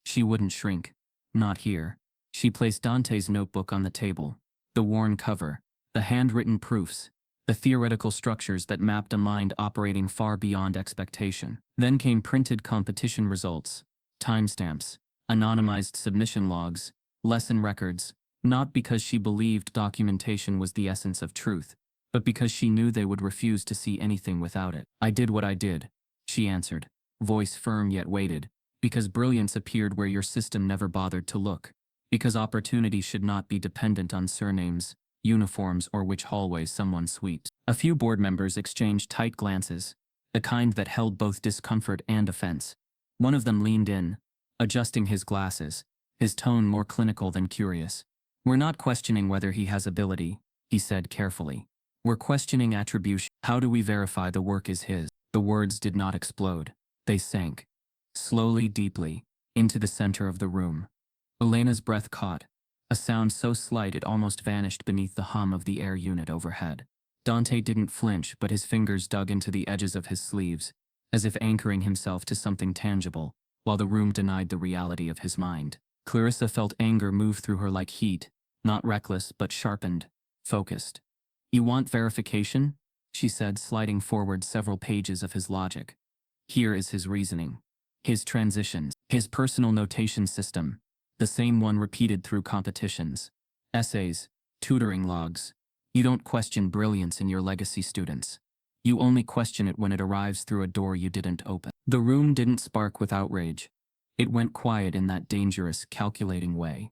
[SPEAKER 1] She wouldn't shrink. Not here. She placed Dante's notebook on the table. The worn cover, the handwritten proofs, the theoretical structures that mapped a mind operating far beyond expectation. Then came printed competition results, timestamps, anonymized submission logs, lesson records, not because she believed documentation was the essence of truth, but because she knew they would refuse to see anything without it. I did what I did, she answered, voice firm yet weighted, because brilliance appeared where your system never bothered to look, because opportunity should not be dependent on surnames, uniforms, or which hallways someone sweeps. A few board members exchanged tight glances, the kind that held both discomfort and offense. One of them leaned in, adjusting his glasses, his tone more clinical than curious. We're not questioning whether he has ability, he said carefully. We're questioning attribution. How do we verify the work is his? The words did not explode. They sank, slowly, deeply, into the center of the room. Elena's breath caught, a sound so slight it almost vanished beneath the hum of the air unit overhead. Dante didn't flinch, but his fingers dug into the edges of his sleeves, as if anchoring himself to something tangible, while the room denied the reality of his mind. Clarissa felt anger move through her like heat, not reckless but sharpened, focused. You want verification? She said, sliding forward several pages of his logic. Here is his reasoning, his transitions, his personal notation system, the same one repeated through competitions, essays, tutoring logs. You don't question brilliance in your legacy students. You only question it when it arrives through a door you didn't open. The room didn't spark with outrage. It went quiet in that dangerous, calculating way.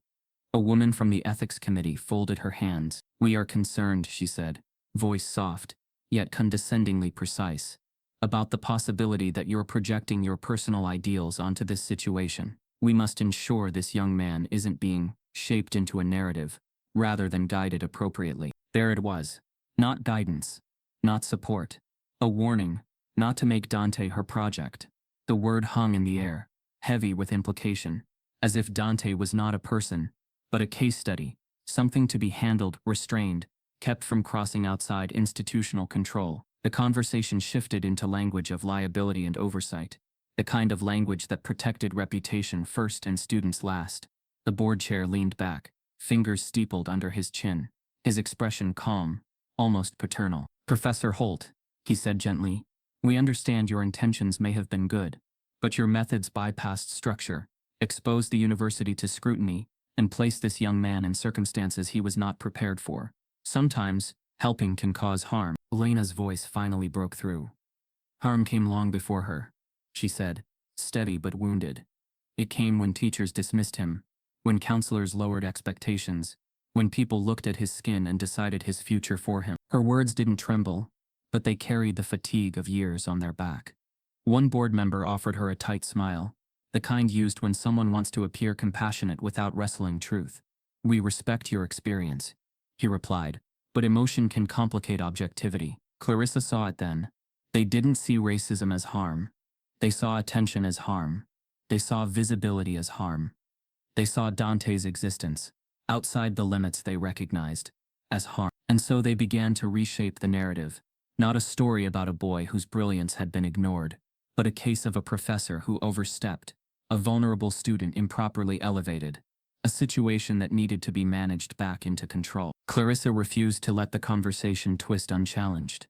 [SPEAKER 1] A woman from the ethics committee folded her hands. "We are concerned," she said, voice soft, yet condescendingly precise, "about the possibility that you're projecting your personal ideals onto this situation. We must ensure this young man isn't being shaped into a narrative, rather than guided appropriately." There it was. Not guidance. Not support. A warning, not to make Dante her project. The word hung in the air, heavy with implication, as if Dante was not a person, but a case study, something to be handled, restrained, kept from crossing outside institutional control. The conversation shifted into language of liability and oversight, the kind of language that protected reputation first and students last. The board chair leaned back, fingers steepled under his chin, his expression calm, almost paternal. "Professor Holt," he said gently, "we understand your intentions may have been good, but your methods bypassed structure, exposed the university to scrutiny, and placed this young man in circumstances he was not prepared for. Sometimes, helping can cause harm." Elena's voice finally broke through. "Harm came long before her," she said, steady but wounded. "It came when teachers dismissed him, when counselors lowered expectations, when people looked at his skin and decided his future for him." Her words didn't tremble, but they carried the fatigue of years on their back. One board member offered her a tight smile, the kind used when someone wants to appear compassionate without wrestling truth. "We respect your experience," he replied, "but emotion can complicate objectivity." Clarissa saw it then. They didn't see racism as harm. They saw attention as harm. They saw visibility as harm. They saw Dante's existence, outside the limits they recognized, as harm. And so they began to reshape the narrative. Not a story about a boy whose brilliance had been ignored, but a case of a professor who overstepped, a vulnerable student improperly elevated, a situation that needed to be managed back into control. Clarissa refused to let the conversation twist unchallenged.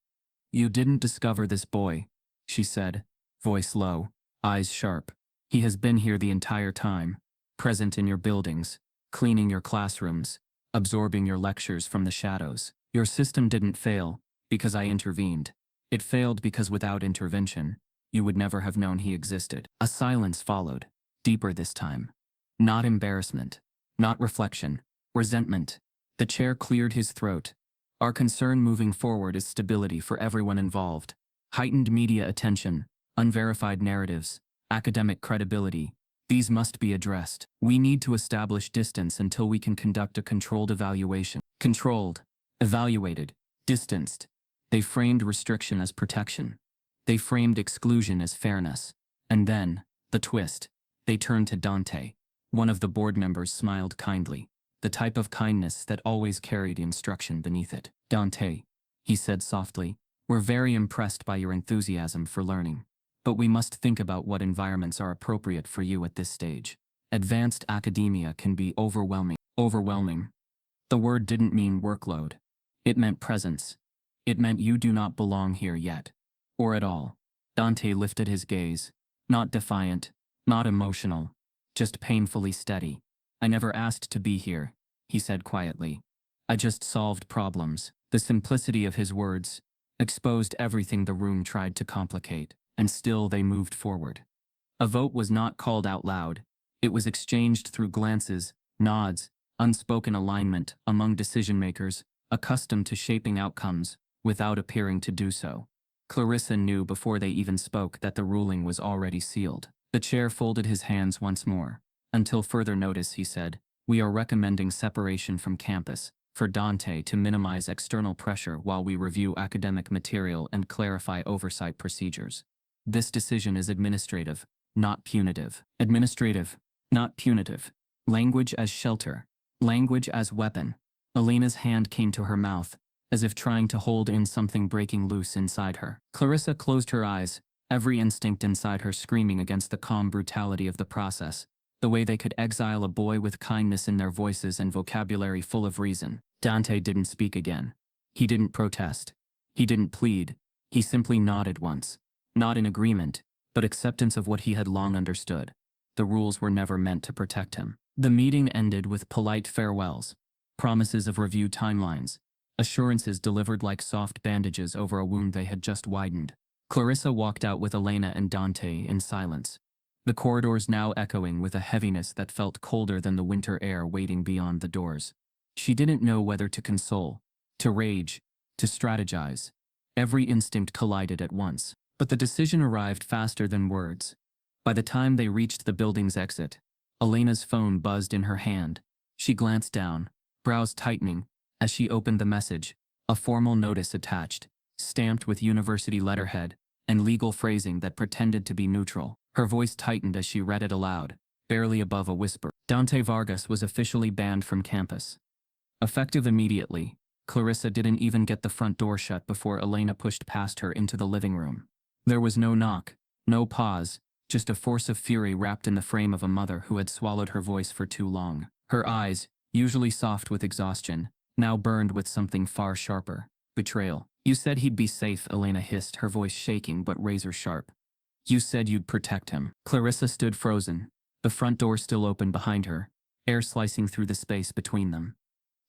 [SPEAKER 1] "You didn't discover this boy," she said, voice low, eyes sharp. "He has been here the entire time, present in your buildings, cleaning your classrooms, absorbing your lectures from the shadows. Your system didn't fail because I intervened. It failed because without intervention, you would never have known he existed." A silence followed, deeper this time. Not embarrassment, not reflection, resentment. The chair cleared his throat. "Our concern moving forward is stability for everyone involved. Heightened media attention, unverified narratives, academic credibility. These must be addressed. We need to establish distance until we can conduct a controlled evaluation." Controlled, evaluated, distanced. They framed restriction as protection. They framed exclusion as fairness. And then, the twist. They turned to Dante. One of the board members smiled kindly, the type of kindness that always carried instruction beneath it. "Dante," he said softly, "we're very impressed by your enthusiasm for learning. But we must think about what environments are appropriate for you at this stage. Advanced academia can be overwhelming." Overwhelming. The word didn't mean workload. It meant presence. It meant you do not belong here yet. Or at all. Dante lifted his gaze. Not defiant, not emotional, just painfully steady. "I never asked to be here," he said quietly. "I just solved problems." The simplicity of his words exposed everything the room tried to complicate. And still they moved forward. A vote was not called out loud. It was exchanged through glances, nods, unspoken alignment among decision-makers, accustomed to shaping outcomes, without appearing to do so. Clarissa knew before they even spoke that the ruling was already sealed. The chair folded his hands once more. "Until further notice," he said, "we are recommending separation from campus, for Dante to minimize external pressure while we review academic material and clarify oversight procedures. This decision is administrative, not punitive." Administrative, not punitive. Language as shelter. Language as weapon. Elena's hand came to her mouth, as if trying to hold in something breaking loose inside her. Clarissa closed her eyes, every instinct inside her screaming against the calm brutality of the process, the way they could exile a boy with kindness in their voices and vocabulary full of reason. Dante didn't speak again. He didn't protest. He didn't plead. He simply nodded once. Not in agreement, but acceptance of what he had long understood. The rules were never meant to protect him. The meeting ended with polite farewells, promises of review timelines, assurances delivered like soft bandages over a wound they had just widened. Clarissa walked out with Elena and Dante in silence, the corridors now echoing with a heaviness that felt colder than the winter air waiting beyond the doors. She didn't know whether to console, to rage, to strategize. Every instinct collided at once. But the decision arrived faster than words. By the time they reached the building's exit, Elena's phone buzzed in her hand. She glanced down, brows tightening, as she opened the message, a formal notice attached, stamped with university letterhead, and legal phrasing that pretended to be neutral. Her voice tightened as she read it aloud, barely above a whisper. Dante Vargas was officially banned from campus. Effective immediately, Clarissa didn't even get the front door shut before Elena pushed past her into the living room. There was no knock, no pause, just a force of fury wrapped in the frame of a mother who had swallowed her voice for too long. Her eyes, usually soft with exhaustion, now burned with something far sharper: betrayal. "You said he'd be safe," Elena hissed, her voice shaking but razor-sharp. "You said you'd protect him." Clarissa stood frozen, the front door still open behind her, air slicing through the space between them.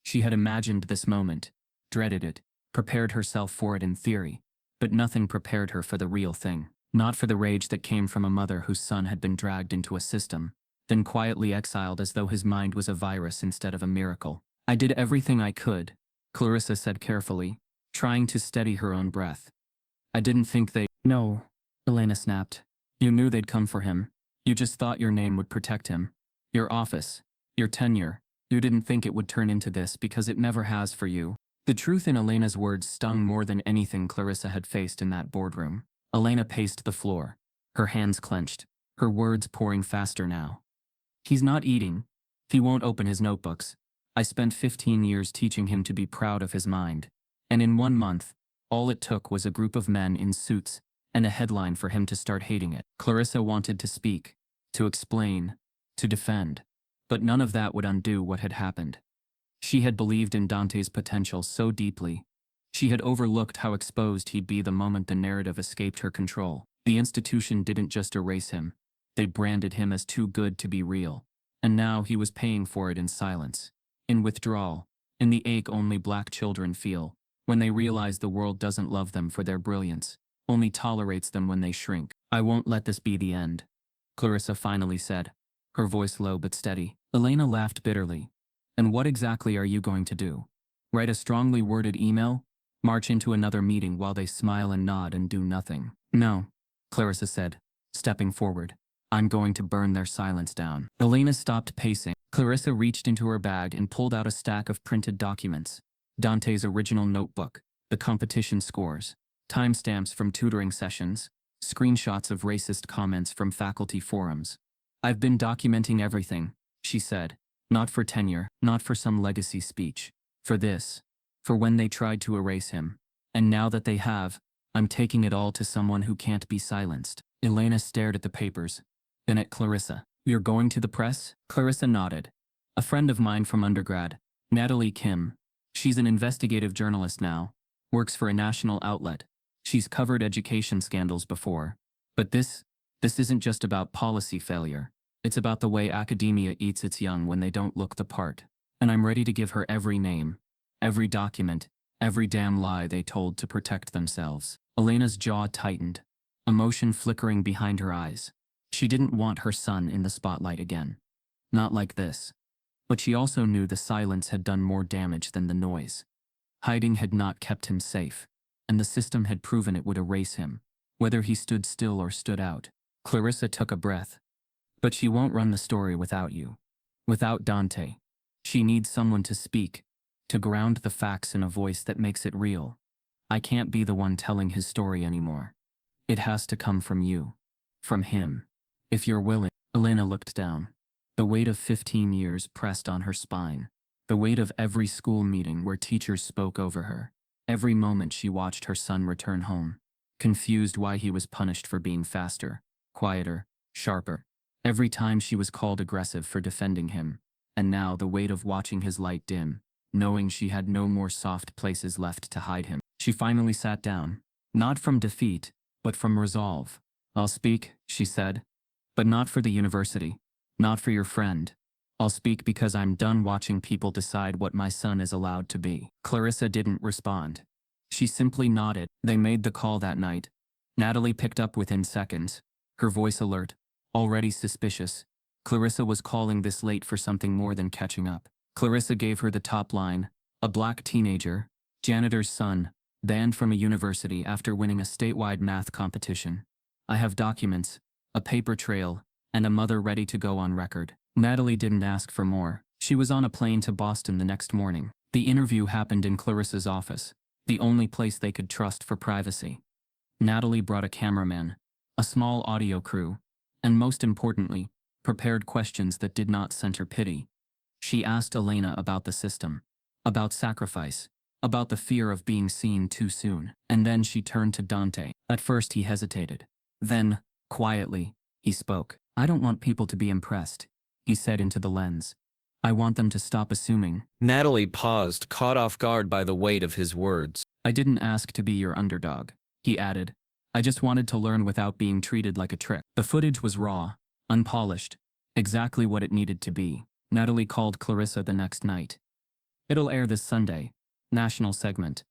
[SPEAKER 1] She had imagined this moment, dreaded it, prepared herself for it in theory, but nothing prepared her for the real thing. Not for the rage that came from a mother whose son had been dragged into a system, then quietly exiled as though his mind was a virus instead of a miracle. "I did everything I could," Clarissa said carefully, trying to steady her own breath. "I didn't think they—" "No," Elena snapped. "You knew they'd come for him. You just thought your name would protect him. Your office, your tenure. You didn't think it would turn into this because it never has for you." The truth in Elena's words stung more than anything Clarissa had faced in that boardroom. Elena paced the floor, her hands clenched, her words pouring faster now. "He's not eating. He won't open his notebooks. I spent 15 years teaching him to be proud of his mind. And in 1 month, all it took was a group of men in suits and a headline for him to start hating it." Clarissa wanted to speak, to explain, to defend. But none of that would undo what had happened. She had believed in Dante's potential so deeply. She had overlooked how exposed he'd be the moment the narrative escaped her control. The institution didn't just erase him. They branded him as too good to be real. And now he was paying for it in silence, in withdrawal, in the ache only black children feel when they realize the world doesn't love them for their brilliance, only tolerates them when they shrink. "I won't let this be the end," Clarissa finally said, her voice low but steady. Elena laughed bitterly. "And what exactly are you going to do? Write a strongly worded email? March into another meeting while they smile and nod and do nothing?" "No," Clarissa said, stepping forward. "I'm going to burn their silence down." Elena stopped pacing. Clarissa reached into her bag and pulled out a stack of printed documents. Dante's original notebook, the competition scores, timestamps from tutoring sessions, screenshots of racist comments from faculty forums. "I've been documenting everything," she said. "Not for tenure, not for some legacy speech. For this. For when they tried to erase him. And now that they have, I'm taking it all to someone who can't be silenced." Elena stared at the papers, then at Clarissa. "You're going to the press?" Clarissa nodded. "A friend of mine from undergrad, Natalie Kim. She's an investigative journalist now, works for a national outlet. She's covered education scandals before. But this isn't just about policy failure. It's about the way academia eats its young when they don't look the part. And I'm ready to give her every name, every document, every damn lie they told to protect themselves." Elena's jaw tightened, emotion flickering behind her eyes. She didn't want her son in the spotlight again. Not like this. But she also knew the silence had done more damage than the noise. Hiding had not kept him safe, and the system had proven it would erase him, whether he stood still or stood out. Clarissa took a breath. "But she won't run the story without you. Without Dante. She needs someone to speak, to ground the facts in a voice that makes it real. I can't be the one telling his story anymore. It has to come from you. From him. If you're willing." Elena looked down. The weight of 15 years pressed on her spine. The weight of every school meeting where teachers spoke over her. Every moment she watched her son return home, confused why he was punished for being faster, quieter, sharper. Every time she was called aggressive for defending him. And now the weight of watching his light dim, knowing she had no more soft places left to hide him. She finally sat down, not from defeat, but from resolve. "I'll speak," she said. "But not for the university. Not for your friend. I'll speak because I'm done watching people decide what my son is allowed to be. Clarissa didn't respond. She simply nodded. They made the call that night. Natalie picked up within seconds, her voice alert, already suspicious. Clarissa was calling this late for something more than catching up. Clarissa gave her the top line: a black teenager, janitor's son, banned from a university after winning a statewide math competition. I have documents, a paper trail, and a mother ready to go on record. Natalie didn't ask for more. She was on a plane to Boston the next morning. The interview happened in Clarissa's office, the only place they could trust for privacy. Natalie brought a cameraman, a small audio crew, and most importantly, prepared questions that did not center pity. She asked Elena about the system, about sacrifice, about the fear of being seen too soon. And then she turned to Dante. At first he hesitated. Then, quietly, he spoke. I don't want people to be impressed, he said into the lens. I want them to stop assuming.
[SPEAKER 2] Natalie paused, caught off guard by the weight of his words.
[SPEAKER 1] I didn't ask to be your underdog, he added. I just wanted to learn without being treated like a trick. The footage was raw, unpolished, exactly what it needed to be. Natalie called Clarissa the next night. It'll air this Sunday. National segment.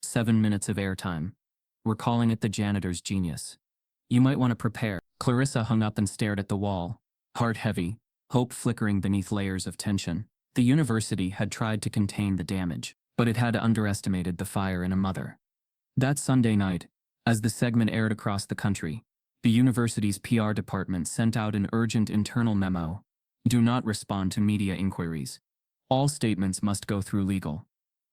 [SPEAKER 1] 7 minutes of airtime. We're calling it the janitor's genius. You might want to prepare. Clarissa hung up and stared at the wall, heart heavy, hope flickering beneath layers of tension. The university had tried to contain the damage, but it had underestimated the fire in a mother. That Sunday night, as the segment aired across the country, the university's PR department sent out an urgent internal memo. Do not respond to media inquiries. All statements must go through legal.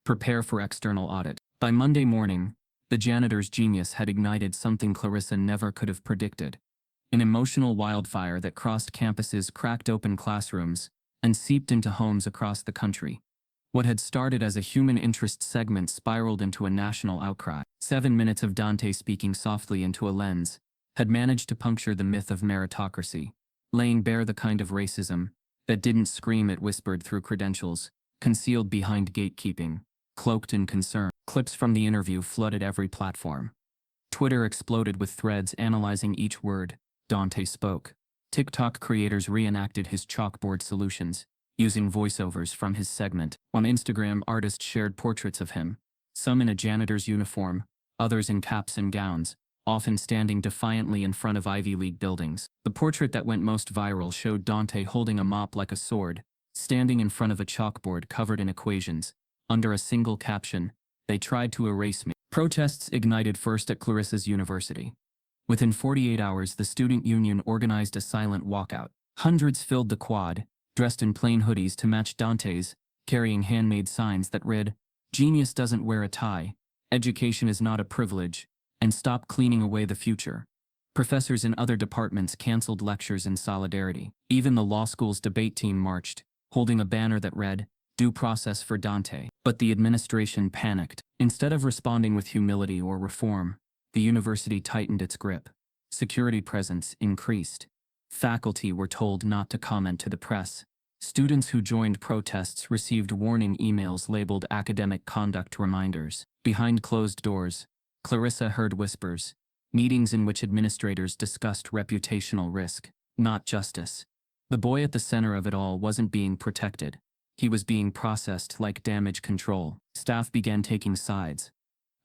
[SPEAKER 1] Prepare for external audit. By Monday morning, the janitor's genius had ignited something Clarissa never could have predicted. An emotional wildfire that crossed campuses, cracked open classrooms, and seeped into homes across the country. What had started as a human interest segment spiraled into a national outcry. 7 minutes of Dante speaking softly into a lens had managed to puncture the myth of meritocracy, laying bare the kind of racism that didn't scream, it whispered through credentials, concealed behind gatekeeping, cloaked in concern. Clips from the interview flooded every platform. Twitter exploded with threads analyzing each word Dante spoke. TikTok creators reenacted his chalkboard solutions, using voiceovers from his segment. On Instagram, artists shared portraits of him, some in a janitor's uniform, others in caps and gowns, often standing defiantly in front of Ivy League buildings. The portrait that went most viral showed Dante holding a mop like a sword, standing in front of a chalkboard covered in equations. Under a single caption, "They tried to erase me." Protests ignited first at Clarissa's university. Within 48 hours, the student union organized a silent walkout. Hundreds filled the quad, dressed in plain hoodies to match Dante's, carrying handmade signs that read, "Genius doesn't wear a tie, education is not a privilege, and stop cleaning away the future." Professors in other departments canceled lectures in solidarity. Even the law school's debate team marched, holding a banner that read, "Due process for Dante." But the administration panicked. Instead of responding with humility or reform, the university tightened its grip. Security presence increased. Faculty were told not to comment to the press. Students who joined protests received warning emails labeled academic conduct reminders. Behind closed doors, Clarissa heard whispers, meetings in which administrators discussed reputational risk, not justice. The boy at the center of it all wasn't being protected. He was being processed like damage control. Staff began taking sides.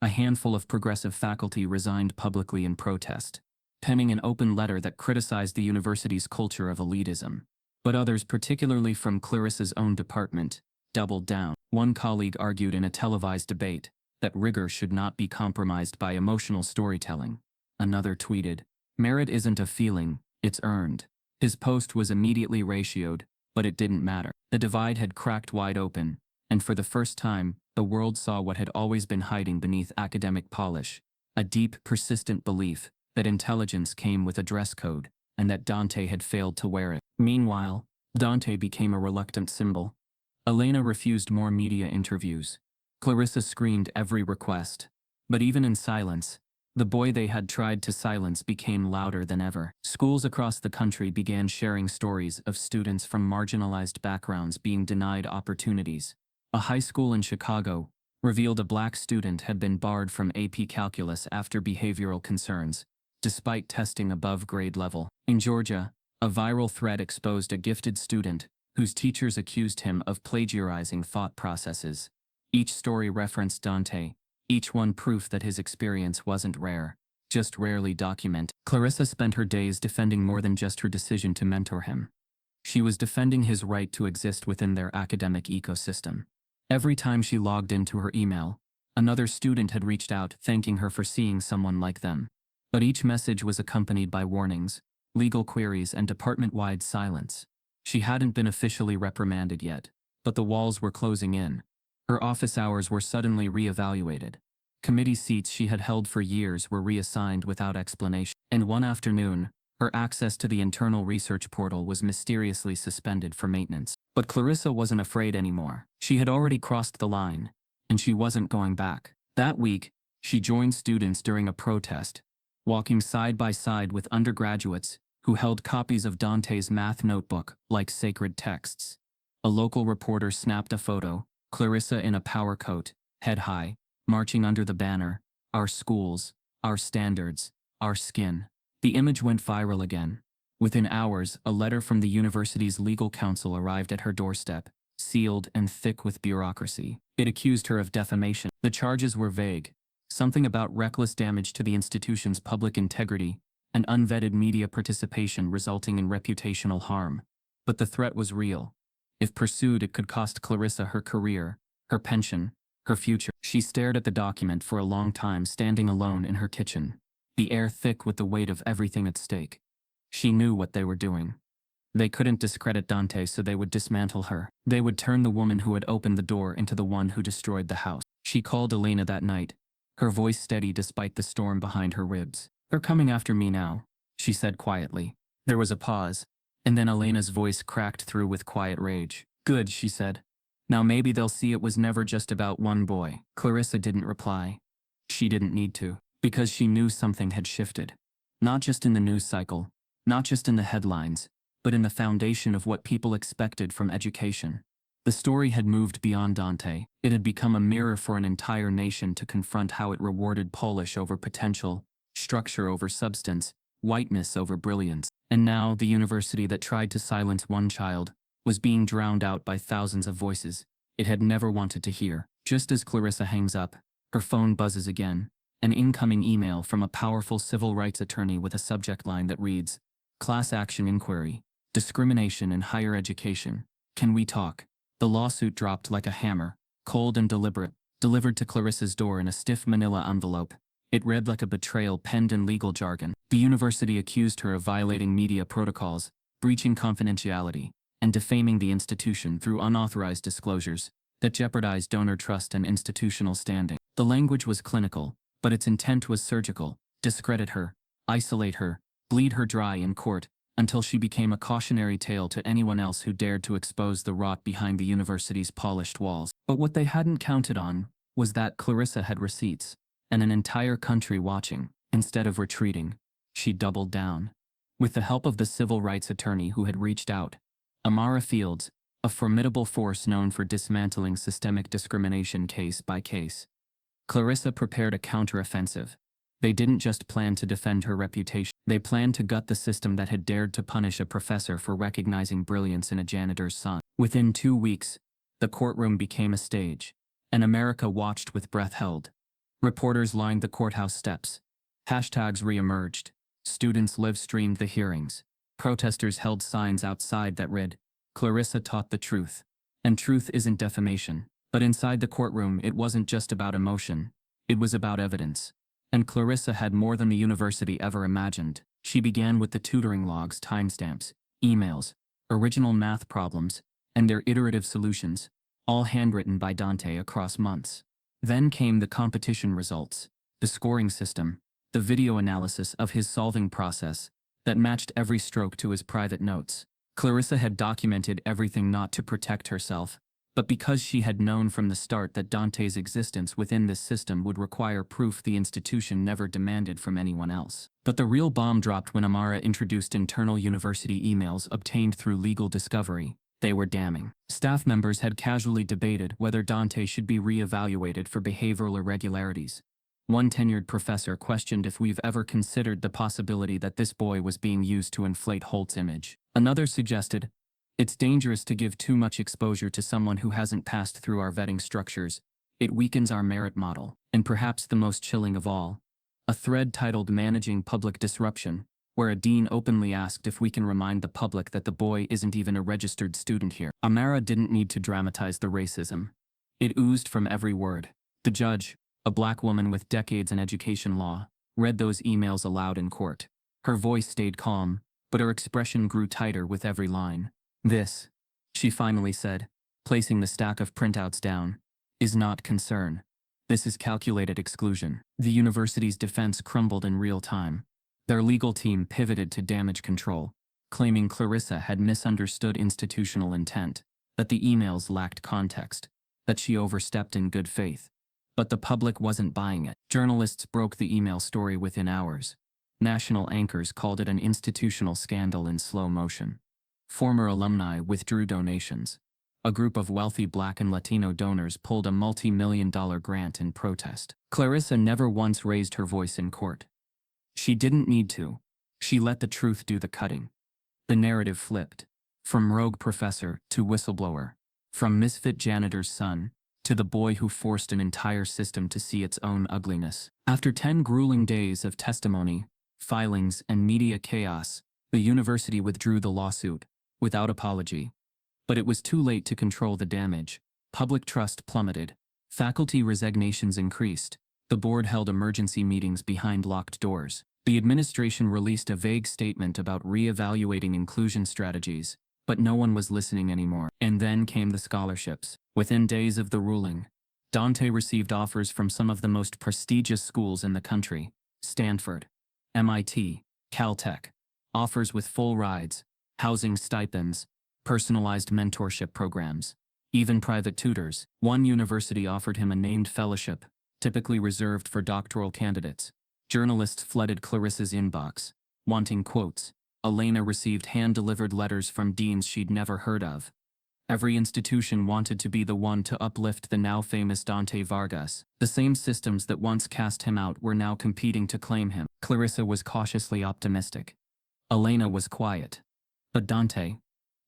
[SPEAKER 1] A handful of progressive faculty resigned publicly in protest, penning an open letter that criticized the university's culture of elitism. But others, particularly from Clarissa's own department, doubled down. One colleague argued in a televised debate that rigor should not be compromised by emotional storytelling. Another tweeted, "Merit isn't a feeling, it's earned." His post was immediately ratioed, but it didn't matter. The divide had cracked wide open, and for the first time, the world saw what had always been hiding beneath academic polish, a deep, persistent belief that intelligence came with a dress code, and that Dante had failed to wear it. Meanwhile, Dante became a reluctant symbol. Elena refused more media interviews. Clarissa screened every request. But even in silence, the boy they had tried to silence became louder than ever. Schools across the country began sharing stories of students from marginalized backgrounds being denied opportunities. A high school in Chicago revealed a black student had been barred from AP Calculus after behavioral concerns, despite testing above grade level. In Georgia, a viral thread exposed a gifted student whose teachers accused him of plagiarizing thought processes. Each story referenced Dante, each one proof that his experience wasn't rare, just rarely documented. Clarissa spent her days defending more than just her decision to mentor him. She was defending his right to exist within their academic ecosystem. Every time she logged into her email, another student had reached out thanking her for seeing someone like them. But each message was accompanied by warnings, legal queries, and department-wide silence. She hadn't been officially reprimanded yet, but the walls were closing in. Her office hours were suddenly re-evaluated. Committee seats she had held for years were reassigned without explanation. And one afternoon, her access to the internal research portal was mysteriously suspended for maintenance. But Clarissa wasn't afraid anymore. She had already crossed the line, and she wasn't going back. That week, she joined students during a protest, walking side by side with undergraduates who held copies of Dante's math notebook like sacred texts. A local reporter snapped a photo, Clarissa in a power coat, head high, marching under the banner, "Our schools, our standards, our skin." The image went viral again. Within hours, a letter from the university's legal counsel arrived at her doorstep, sealed and thick with bureaucracy. It accused her of defamation. The charges were vague. Something about reckless damage to the institution's public integrity and unvetted media participation resulting in reputational harm. But the threat was real. If pursued, it could cost Clarissa her career, her pension, her future. She stared at the document for a long time, standing alone in her kitchen, the air thick with the weight of everything at stake. She knew what they were doing. They couldn't discredit Dante, so they would dismantle her. They would turn the woman who had opened the door into the one who destroyed the house. She called Elena that night, her voice steady despite the storm behind her ribs. "They're coming after me now," she said quietly. There was a pause, and then Elena's voice cracked through with quiet rage. "Good," she said. "Now maybe they'll see it was never just about one boy." Clarissa didn't reply. She didn't need to, because she knew something had shifted. Not just in the news cycle, not just in the headlines, but in the foundation of what people expected from education. The story had moved beyond Dante. It had become a mirror for an entire nation to confront how it rewarded polish over potential, structure over substance, whiteness over brilliance. And now, the university that tried to silence one child was being drowned out by thousands of voices it had never wanted to hear. Just as Clarissa hangs up, her phone buzzes again, an incoming email from a powerful civil rights attorney with a subject line that reads, "Class action inquiry, discrimination in higher education. Can we talk?" The lawsuit dropped like a hammer, cold and deliberate, delivered to Clarissa's door in a stiff manila envelope. It read like a betrayal penned in legal jargon. The university accused her of violating media protocols, breaching confidentiality, and defaming the institution through unauthorized disclosures that jeopardized donor trust and institutional standing. The language was clinical, but its intent was surgical: discredit her, isolate her, bleed her dry in court, until she became a cautionary tale to anyone else who dared to expose the rot behind the university's polished walls. But what they hadn't counted on was that Clarissa had receipts, and an entire country watching. Instead of retreating, she doubled down. With the help of the civil rights attorney who had reached out, Amara Fields, a formidable force known for dismantling systemic discrimination case by case, Clarissa prepared a counteroffensive. They didn't just plan to defend her reputation, they planned to gut the system that had dared to punish a professor for recognizing brilliance in a janitor's son. Within 2 weeks, the courtroom became a stage, and America watched with breath held. Reporters lined the courthouse steps. Hashtags re-emerged. Students live-streamed the hearings. Protesters held signs outside that read, "Clarissa taught the truth." And truth isn't defamation. But inside the courtroom, it wasn't just about emotion. It was about evidence. And Clarissa had more than the university ever imagined. She began with the tutoring logs, timestamps, emails, original math problems, and their iterative solutions, all handwritten by Dante across months. Then came the competition results, the scoring system, the video analysis of his solving process that matched every stroke to his private notes. Clarissa had documented everything not to protect herself, but because she had known from the start that Dante's existence within this system would require proof the institution never demanded from anyone else. But the real bomb dropped when Amara introduced internal university emails obtained through legal discovery. They were damning. Staff members had casually debated whether Dante should be re-evaluated for behavioral irregularities. One tenured professor questioned if we've ever considered the possibility that this boy was being used to inflate Holt's image. Another suggested, It's dangerous to give too much exposure to someone who hasn't passed through our vetting structures. It weakens our merit model. And perhaps the most chilling of all, a thread titled Managing Public Disruption, where a dean openly asked if we can remind the public that the boy isn't even a registered student here. Amara didn't need to dramatize the racism. It oozed from every word. The judge, a black woman with decades in education law, read those emails aloud in court. Her voice stayed calm, but her expression grew tighter with every line. This, she finally said, placing the stack of printouts down, is not concern. This is calculated exclusion. The university's defense crumbled in real time. Their legal team pivoted to damage control, claiming Clarissa had misunderstood institutional intent, that the emails lacked context, that she overstepped in good faith. But the public wasn't buying it. Journalists broke the email story within hours. National anchors called it an institutional scandal in slow motion. Former alumni withdrew donations. A group of wealthy Black and Latino donors pulled a multi-million-dollar grant in protest. Clarissa never once raised her voice in court. She didn't need to. She let the truth do the cutting. The narrative flipped. From rogue professor to whistleblower. From misfit janitor's son to the boy who forced an entire system to see its own ugliness. After 10 grueling days of testimony, filings, and media chaos, the university withdrew the lawsuit, without apology. But it was too late to control the damage. Public trust plummeted. Faculty resignations increased. The board held emergency meetings behind locked doors. The administration released a vague statement about re-evaluating inclusion strategies, but no one was listening anymore. And then came the scholarships. Within days of the ruling, Dante received offers from some of the most prestigious schools in the country: Stanford, MIT, Caltech. Offers with full rides, housing stipends, personalized mentorship programs, even private tutors. One university offered him a named fellowship, typically reserved for doctoral candidates. Journalists flooded Clarissa's inbox, wanting quotes. Elena received hand-delivered letters from deans she'd never heard of. Every institution wanted to be the one to uplift the now famous Dante Vargas. The same systems that once cast him out were now competing to claim him. Clarissa was cautiously optimistic. Elena was quiet. But Dante,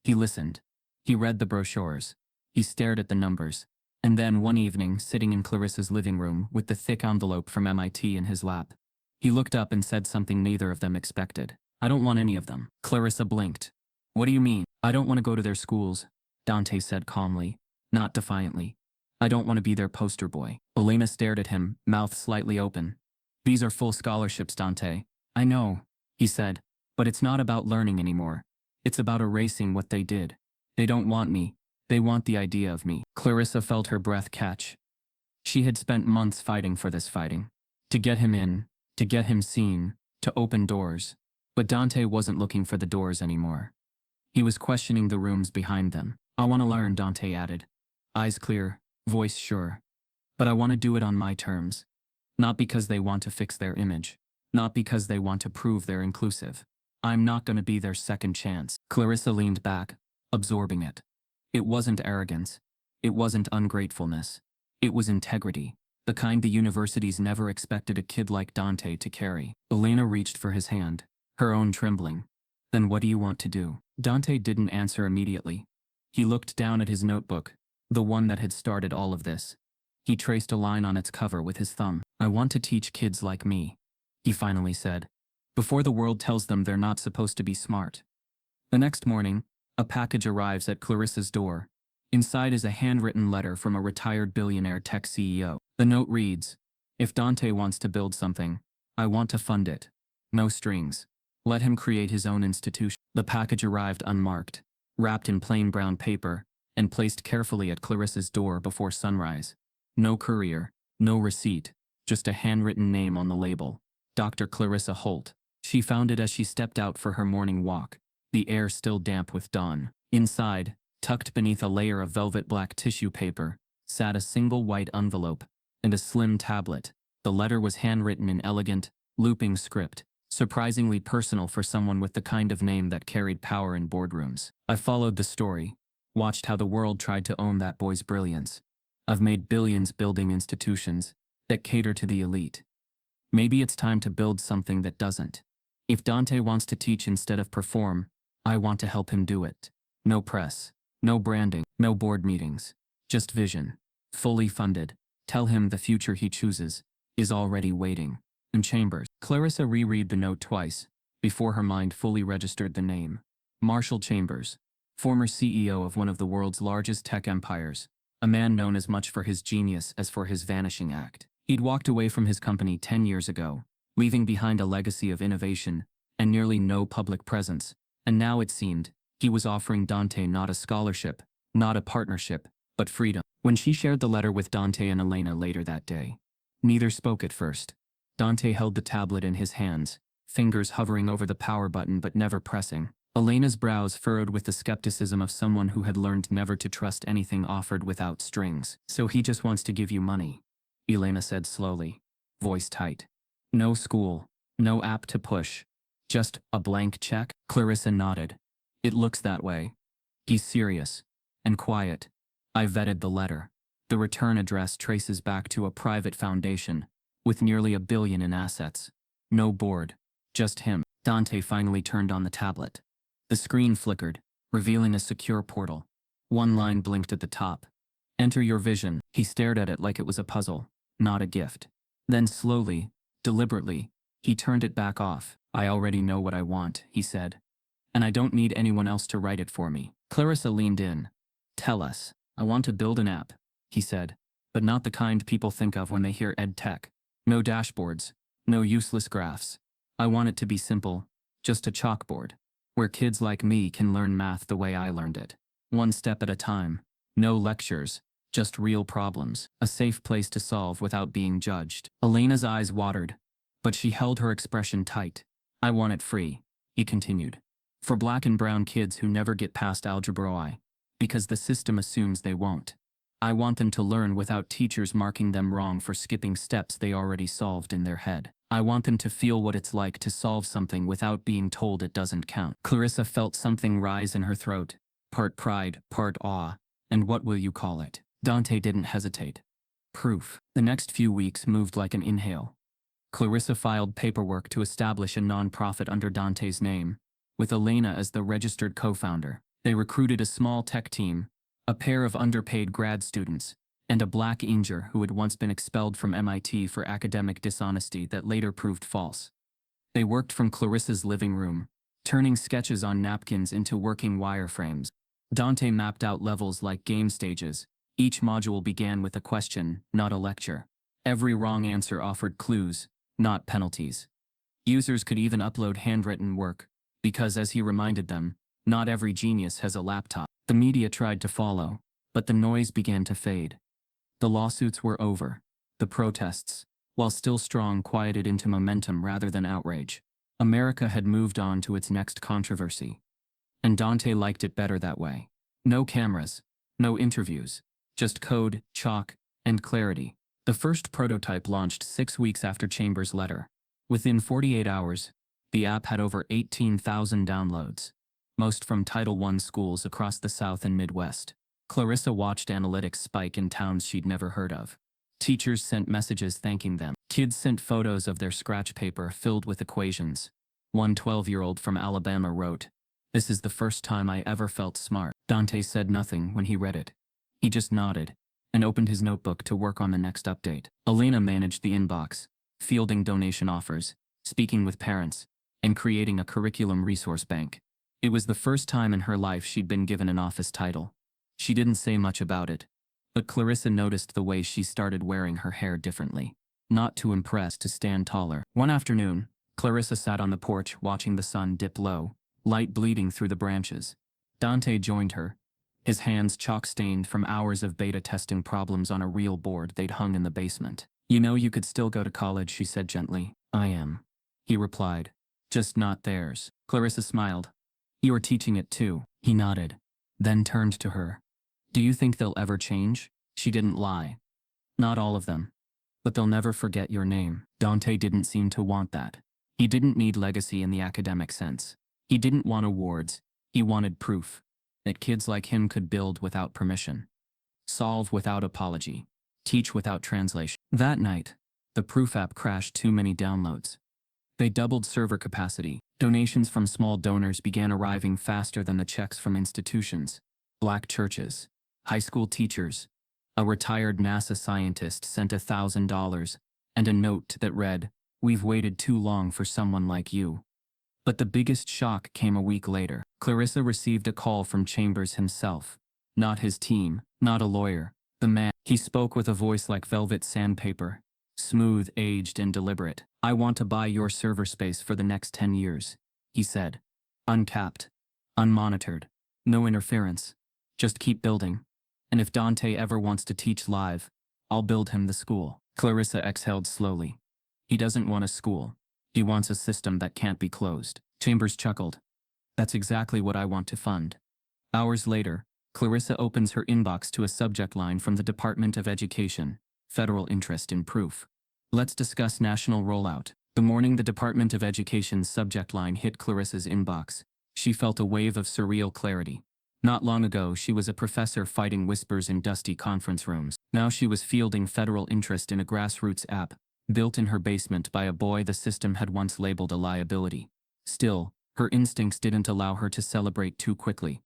[SPEAKER 1] he listened. He read the brochures. He stared at the numbers. And then one evening, sitting in Clarissa's living room with the thick envelope from MIT in his lap, he looked up and said something neither of them expected. "I don't want any of them." Clarissa blinked. "What do you mean?" "I don't want to go to their schools," Dante said calmly, not defiantly. "I don't want to be their poster boy." Elena stared at him, mouth slightly open. "These are full scholarships, Dante." "I know," he said, "but it's not about learning anymore. It's about erasing what they did. They don't want me. They want the idea of me." Clarissa felt her breath catch. She had spent months fighting for this fighting. To get him in, to get him seen, to open doors. But Dante wasn't looking for the doors anymore. He was questioning the rooms behind them. "I want to learn," Dante added. Eyes clear, voice sure. "But I want to do it on my terms. Not because they want to fix their image. Not because they want to prove they're inclusive. I'm not going to be their second chance." Clarissa leaned back, absorbing it. It wasn't arrogance. It wasn't ungratefulness. It was integrity, the kind the universities never expected a kid like Dante to carry. Elena reached for his hand, her own trembling. "Then what do you want to do?" Dante didn't answer immediately. He looked down at his notebook, the one that had started all of this. He traced a line on its cover with his thumb. "I want to teach kids like me," he finally said, "before the world tells them they're not supposed to be smart." The next morning, a package arrives at Clarissa's door. Inside is a handwritten letter from a retired billionaire tech CEO. The note reads, "If Dante wants to build something, I want to fund it. No strings. Let him create his own institution." The package arrived unmarked, wrapped in plain brown paper, and placed carefully at Clarissa's door before sunrise. No courier, no receipt, just a handwritten name on the label. Dr. Clarissa Holt. She found it as she stepped out for her morning walk, the air still damp with dawn. Inside, tucked beneath a layer of velvet black tissue paper, sat a single white envelope and a slim tablet. The letter was handwritten in elegant, looping script, surprisingly personal for someone with the kind of name that carried power in boardrooms. "I followed the story, watched how the world tried to own that boy's brilliance. I've made billions building institutions that cater to the elite. Maybe it's time to build something that doesn't. If Dante wants to teach instead of perform, I want to help him do it. No press. No branding. No board meetings. Just vision. Fully funded. Tell him the future he chooses is already waiting. In Chambers. Clarissa reread the note twice before her mind fully registered the name. Marshall Chambers, former CEO of one of the world's largest tech empires, a man known as much for his genius as for his vanishing act. He'd walked away from his company 10 years ago, leaving behind a legacy of innovation and nearly no public presence, and now it seemed he was offering Dante not a scholarship, not a partnership, but freedom. When she shared the letter with Dante and Elena later that day, neither spoke at first. Dante held the tablet in his hands, fingers hovering over the power button but never pressing. Elena's brows furrowed with the skepticism of someone who had learned never to trust anything offered without strings. So he just wants to give you money, Elena said slowly, voice tight. No school, no app to push, just a blank check? Clarissa nodded. It looks that way. He's serious and quiet. I vetted the letter. The return address traces back to a private foundation with nearly $1 billion in assets. No board, just him. Dante finally turned on the tablet. The screen flickered, revealing a secure portal. One line blinked at the top. Enter your vision. He stared at it like it was a puzzle, not a gift. Then slowly, deliberately, he turned it back off. I already know what I want, he said. And I don't need anyone else to write it for me. Clarissa leaned in. Tell us. I want to build an app, he said, but not the kind people think of when they hear ed tech. No dashboards, no useless graphs. I want it to be simple, just a chalkboard, where kids like me can learn math the way I learned it. One step at a time. No lectures, just real problems. A safe place to solve without being judged. Elena's eyes watered, but she held her expression tight. I want it free, he continued. For black and brown kids who never get past algebra I, because the system assumes they won't. I want them to learn without teachers marking them wrong for skipping steps they already solved in their head. I want them to feel what it's like to solve something without being told it doesn't count. Clarissa felt something rise in her throat, part pride, part awe. And what will you call it? Dante didn't hesitate. Proof. The next few weeks moved like an inhale. Clarissa filed paperwork to establish a nonprofit under Dante's name, with Elena as the registered co-founder. They recruited a small tech team, a pair of underpaid grad students, and a black Inger who had once been expelled from MIT for academic dishonesty that later proved false. They worked from Clarissa's living room, turning sketches on napkins into working wireframes. Dante mapped out levels like game stages. Each module began with a question, not a lecture. Every wrong answer offered clues, not penalties. Users could even upload handwritten work, because as he reminded them, not every genius has a laptop. The media tried to follow, but the noise began to fade. The lawsuits were over. The protests, while still strong, quieted into momentum rather than outrage. America had moved on to its next controversy. And Dante liked it better that way. No cameras, no interviews, just code, chalk, and clarity. The first prototype launched 6 weeks after Chambers' letter. Within 48 hours, the app had over 18,000 downloads, most from Title I schools across the South and Midwest. Clarissa watched analytics spike in towns she'd never heard of. Teachers sent messages thanking them. Kids sent photos of their scratch paper filled with equations. One 12-year-old from Alabama wrote, "This is the first time I ever felt smart." Dante said nothing when he read it. He just nodded and opened his notebook to work on the next update. Elena managed the inbox, fielding donation offers, speaking with parents, and creating a curriculum resource bank. It was the first time in her life she'd been given an office title. She didn't say much about it, but Clarissa noticed the way she started wearing her hair differently. Not to impress, to stand taller. One afternoon, Clarissa sat on the porch watching the sun dip low, light bleeding through the branches. Dante joined her, his hands chalk-stained from hours of beta testing problems on a real board they'd hung in the basement. "You know you could still go to college," she said gently. "I am," he replied. "Just not theirs." Clarissa smiled. "You're teaching it too." He nodded, then turned to her. "Do you think they'll ever change?" She didn't lie. "Not all of them. But they'll never forget your name." Dante didn't seem to want that. He didn't need legacy in the academic sense. He didn't want awards. He wanted proof that kids like him could build without permission, solve without apology, teach without translation. That night, the proof app crashed too many downloads. They doubled server capacity. Donations from small donors began arriving faster than the checks from institutions. Black churches, high school teachers, a retired NASA scientist sent $1,000 and a note that read, "We've waited too long for someone like you." But the biggest shock came a week later. Clarissa received a call from Chambers himself. Not his team, not a lawyer. The man. He spoke with a voice like velvet sandpaper. Smooth, aged, and deliberate. "I want to buy your server space for the next 10 years, he said. Uncapped. Unmonitored. No interference. Just keep building. And if Dante ever wants to teach live, I'll build him the school." Clarissa exhaled slowly. He doesn't want a school. He wants a system that can't be closed. Chambers chuckled. "That's exactly what I want to fund." Hours later, Clarissa opens her inbox to a subject line from the Department of Education. Federal interest in proof. "Let's discuss national rollout." The morning the Department of Education's subject line hit Clarissa's inbox, she felt a wave of surreal clarity. Not long ago, she was a professor fighting whispers in dusty conference rooms. Now she was fielding federal interest in a grassroots app, built in her basement by a boy the system had once labeled a liability. Still, her instincts didn't allow her to celebrate too quickly.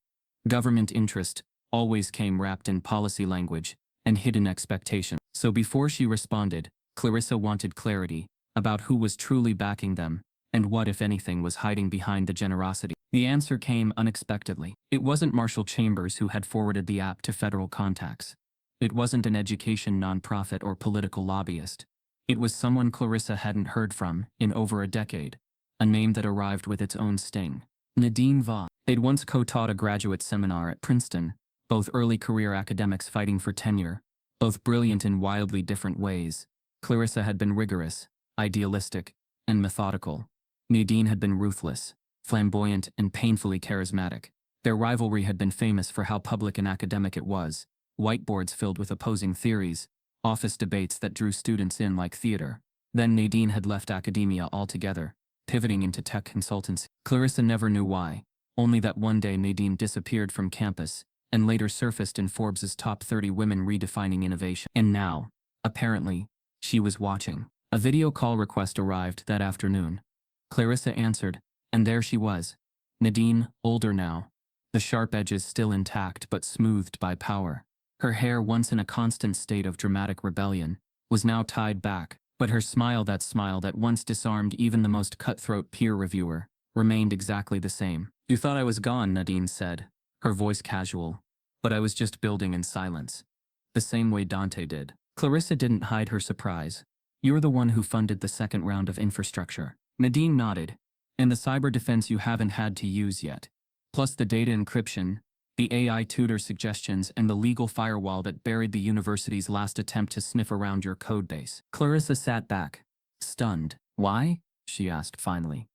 [SPEAKER 1] Government interest always came wrapped in policy language and hidden expectation. So before she responded, Clarissa wanted clarity about who was truly backing them and what, if anything, was hiding behind the generosity. The answer came unexpectedly. It wasn't Marshall Chambers who had forwarded the app to federal contacts. It wasn't an education nonprofit or political lobbyist. It was someone Clarissa hadn't heard from in over a decade, a name that arrived with its own sting. Nadine Vaughn. They'd once co-taught a graduate seminar at Princeton, both early career academics fighting for tenure, both brilliant in wildly different ways. Clarissa had been rigorous, idealistic, and methodical. Nadine had been ruthless, flamboyant, and painfully charismatic. Their rivalry had been famous for how public and academic it was, whiteboards filled with opposing theories, office debates that drew students in like theater. Then Nadine had left academia altogether, pivoting into tech consultancy. Clarissa never knew why, only that one day Nadine disappeared from campus and later surfaced in Forbes's top 30 women redefining innovation. And now, apparently, she was watching. A video call request arrived that afternoon. Clarissa answered, and there she was. Nadine, older now, the sharp edges still intact but smoothed by power. Her hair, once in a constant state of dramatic rebellion, was now tied back, but her smile that once disarmed even the most cutthroat peer reviewer, remained exactly the same. "You thought I was gone," Nadine said, her voice casual. "But I was just building in silence. The same way Dante did." Clarissa didn't hide her surprise. "You're the one who funded the second round of infrastructure." Nadine nodded. "And the cyber defense you haven't had to use yet. Plus the data encryption, the AI tutor suggestions, and the legal firewall that buried the university's last attempt to sniff around your codebase." Clarissa sat back, stunned. "Why?" she asked finally.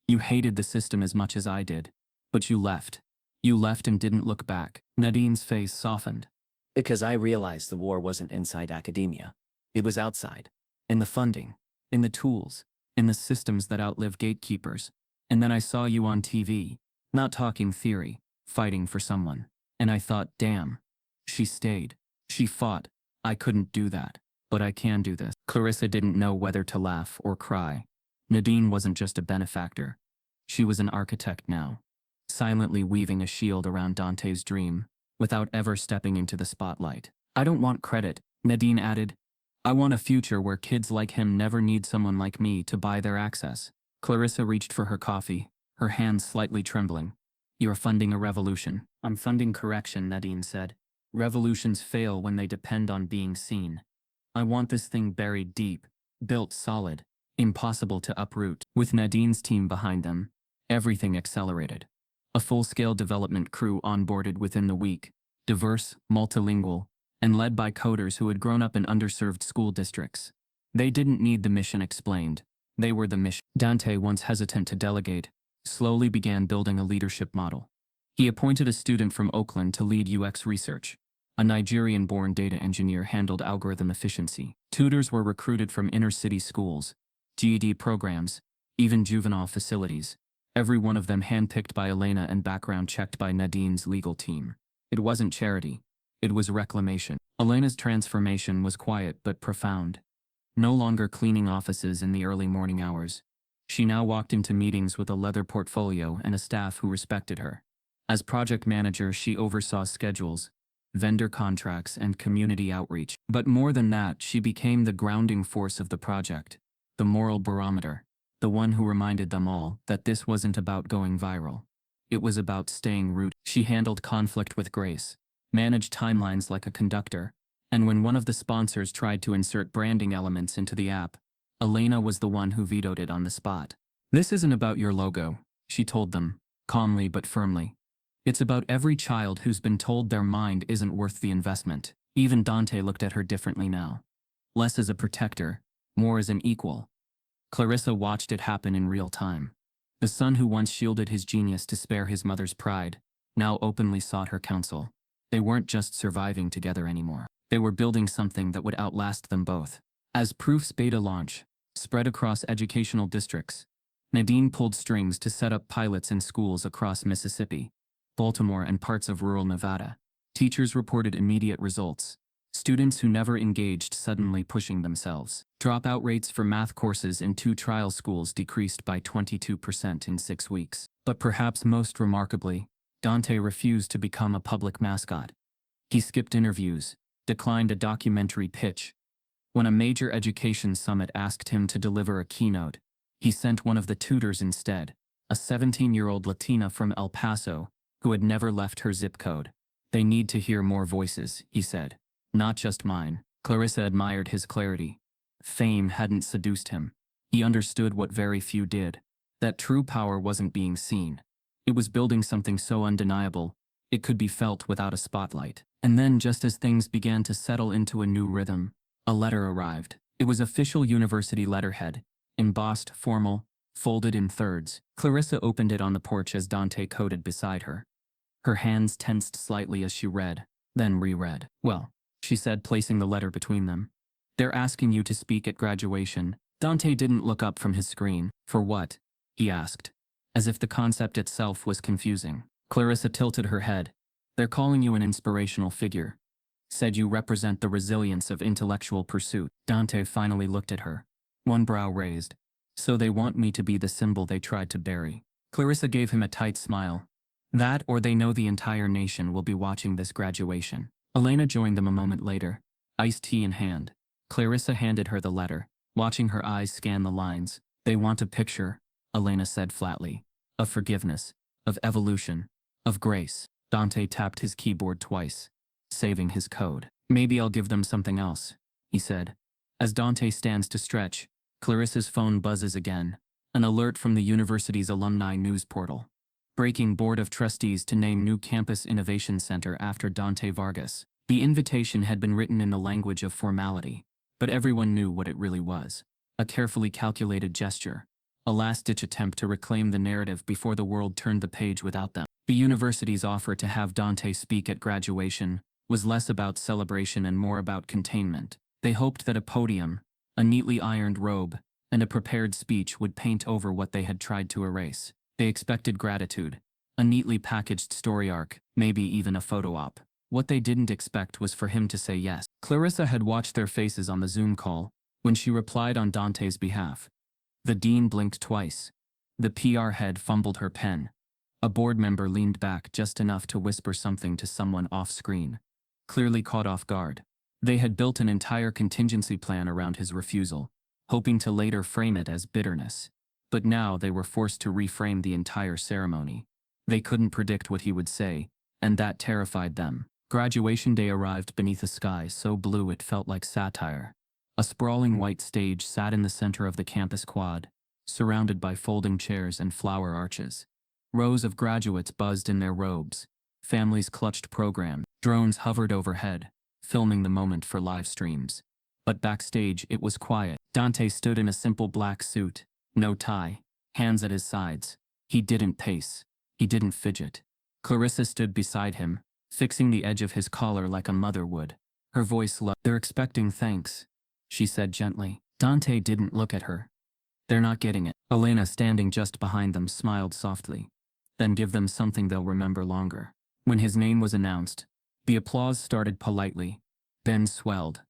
[SPEAKER 1] "You hated the system as much as I did. But you left. You left and didn't look back." Nadine's face softened.
[SPEAKER 3] "Because I realized the war wasn't inside academia. It was outside.
[SPEAKER 1] "In the funding, in the tools, in the systems that outlive gatekeepers. And then I saw you on TV, not talking theory, fighting for someone. And I thought, damn. She stayed. She fought. I couldn't do that. But I can do this." Clarissa didn't know whether to laugh or cry. Nadine wasn't just a benefactor. She was an architect now, silently weaving a shield around Dante's dream, without ever stepping into the spotlight. "I don't want credit," Nadine added. "I want a future where kids like him never need someone like me to buy their access." Clarissa reached for her coffee, her hands slightly trembling. "You're funding a revolution." "I'm funding correction," Nadine said. "Revolutions fail when they depend on being seen. I want this thing buried deep, built solid, impossible to uproot." With Nadine's team behind them, everything accelerated. A full-scale development crew onboarded within the week, diverse, multilingual, and led by coders who had grown up in underserved school districts. They didn't need the mission explained. They were the mission. Dante, once hesitant to delegate, slowly began building a leadership model. He appointed a student from Oakland to lead UX research. A Nigerian-born data engineer handled algorithm efficiency. Tutors were recruited from inner-city schools, GED programs, even juvenile facilities. Every one of them handpicked by Elena and background checked by Nadine's legal team. It wasn't charity. It was reclamation. Elena's transformation was quiet but profound. No longer cleaning offices in the early morning hours. She now walked into meetings with a leather portfolio and a staff who respected her. As project manager, she oversaw schedules, vendor contracts, and community outreach. But more than that, she became the grounding force of the project, the moral barometer, the one who reminded them all that this wasn't about going viral. It was about staying rooted. She handled conflict with grace, managed timelines like a conductor, and when one of the sponsors tried to insert branding elements into the app, Elena was the one who vetoed it on the spot. "This isn't about your logo," she told them, calmly but firmly. "It's about every child who's been told their mind isn't worth the investment." Even Dante looked at her differently now. Less as a protector, more as an equal. Clarissa watched it happen in real time. The son who once shielded his genius to spare his mother's pride, now openly sought her counsel. They weren't just surviving together anymore. They were building something that would outlast them both. As Proof's beta launch spread across educational districts, Nadine pulled strings to set up pilots in schools across Mississippi, Baltimore, and parts of rural Nevada. Teachers reported immediate results. Students who never engaged suddenly pushing themselves. Dropout rates for math courses in 2 trial schools decreased by 22% in 6 weeks. But perhaps most remarkably, Dante refused to become a public mascot. He skipped interviews, declined a documentary pitch. When a major education summit asked him to deliver a keynote, he sent one of the tutors instead, a 17-year-old Latina from El Paso, who had never left her zip code. "They need to hear more voices," he said. "Not just mine." Clarissa admired his clarity. Fame hadn't seduced him. He understood what very few did, that true power wasn't being seen. It was building something so undeniable, it could be felt without a spotlight. And then, just as things began to settle into a new rhythm, a letter arrived. It was official university letterhead, embossed, formal, folded in thirds. Clarissa opened it on the porch as Dante coded beside her. Her hands tensed slightly as she read, then reread. "Well," she said, placing the letter between them, "they're asking you to speak at graduation." Dante didn't look up from his screen. "For what?" he asked, as if the concept itself was confusing. Clarissa tilted her head. "They're calling you an inspirational figure. Said you represent the resilience of intellectual pursuit." Dante finally looked at her, one brow raised. "So they want me to be the symbol they tried to bury." Clarissa gave him a tight smile. "That, or they know the entire nation will be watching this graduation." Elena joined them a moment later, iced tea in hand. Clarissa handed her the letter, watching her eyes scan the lines. "They want a picture," Elena said flatly, "of forgiveness, of evolution, of grace." Dante tapped his keyboard twice, saving his code. "Maybe I'll give them something else," he said. As Dante stands to stretch, Clarissa's phone buzzes again, an alert from the university's alumni news portal. Breaking Board of Trustees to name new campus innovation center after Dante Vargas. The invitation had been written in the language of formality, but everyone knew what it really was. A carefully calculated gesture, a last-ditch attempt to reclaim the narrative before the world turned the page without them. The university's offer to have Dante speak at graduation was less about celebration and more about containment. They hoped that a podium, a neatly ironed robe, and a prepared speech would paint over what they had tried to erase. They expected gratitude, a neatly packaged story arc, maybe even a photo op. What they didn't expect was for him to say yes. Clarissa had watched their faces on the Zoom call when she replied on Dante's behalf. The dean blinked twice. The PR head fumbled her pen. A board member leaned back just enough to whisper something to someone off-screen, clearly caught off guard. They had built an entire contingency plan around his refusal, hoping to later frame it as bitterness. But now they were forced to reframe the entire ceremony. They couldn't predict what he would say, and that terrified them. Graduation day arrived beneath a sky so blue it felt like satire. A sprawling white stage sat in the center of the campus quad, surrounded by folding chairs and flower arches. Rows of graduates buzzed in their robes. Families clutched programs. Drones hovered overhead, filming the moment for live streams. But backstage, it was quiet. Dante stood in a simple black suit, no tie, hands at his sides. He didn't pace. He didn't fidget. Clarissa stood beside him, fixing the edge of his collar like a mother would. Her voice low. "They're expecting thanks," she said gently. Dante didn't look at her. "They're not getting it." Elena, standing just behind them, smiled softly. "Then give them something they'll remember longer." When his name was announced, the applause started politely, then swelled.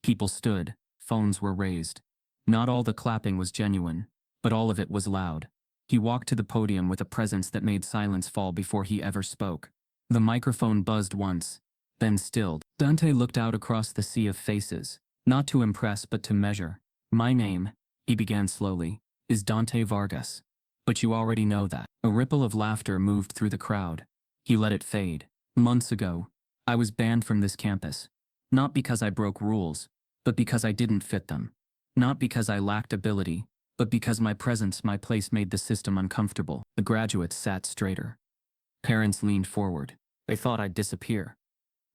[SPEAKER 1] People stood, phones were raised. Not all the clapping was genuine. but all of it was loud. He walked to the podium with a presence that made silence fall before he ever spoke. The microphone buzzed once, then stilled. Dante looked out across the sea of faces, not to impress but to measure. "My name," he began slowly, "is Dante Vargas. But you already know that." A ripple of laughter moved through the crowd. He let it fade. "Months ago, I was banned from this campus. Not because I broke rules, but because I didn't fit them. Not because I lacked ability, but because my presence, my place made the system uncomfortable." The graduates sat straighter. Parents leaned forward. "They thought I'd disappear.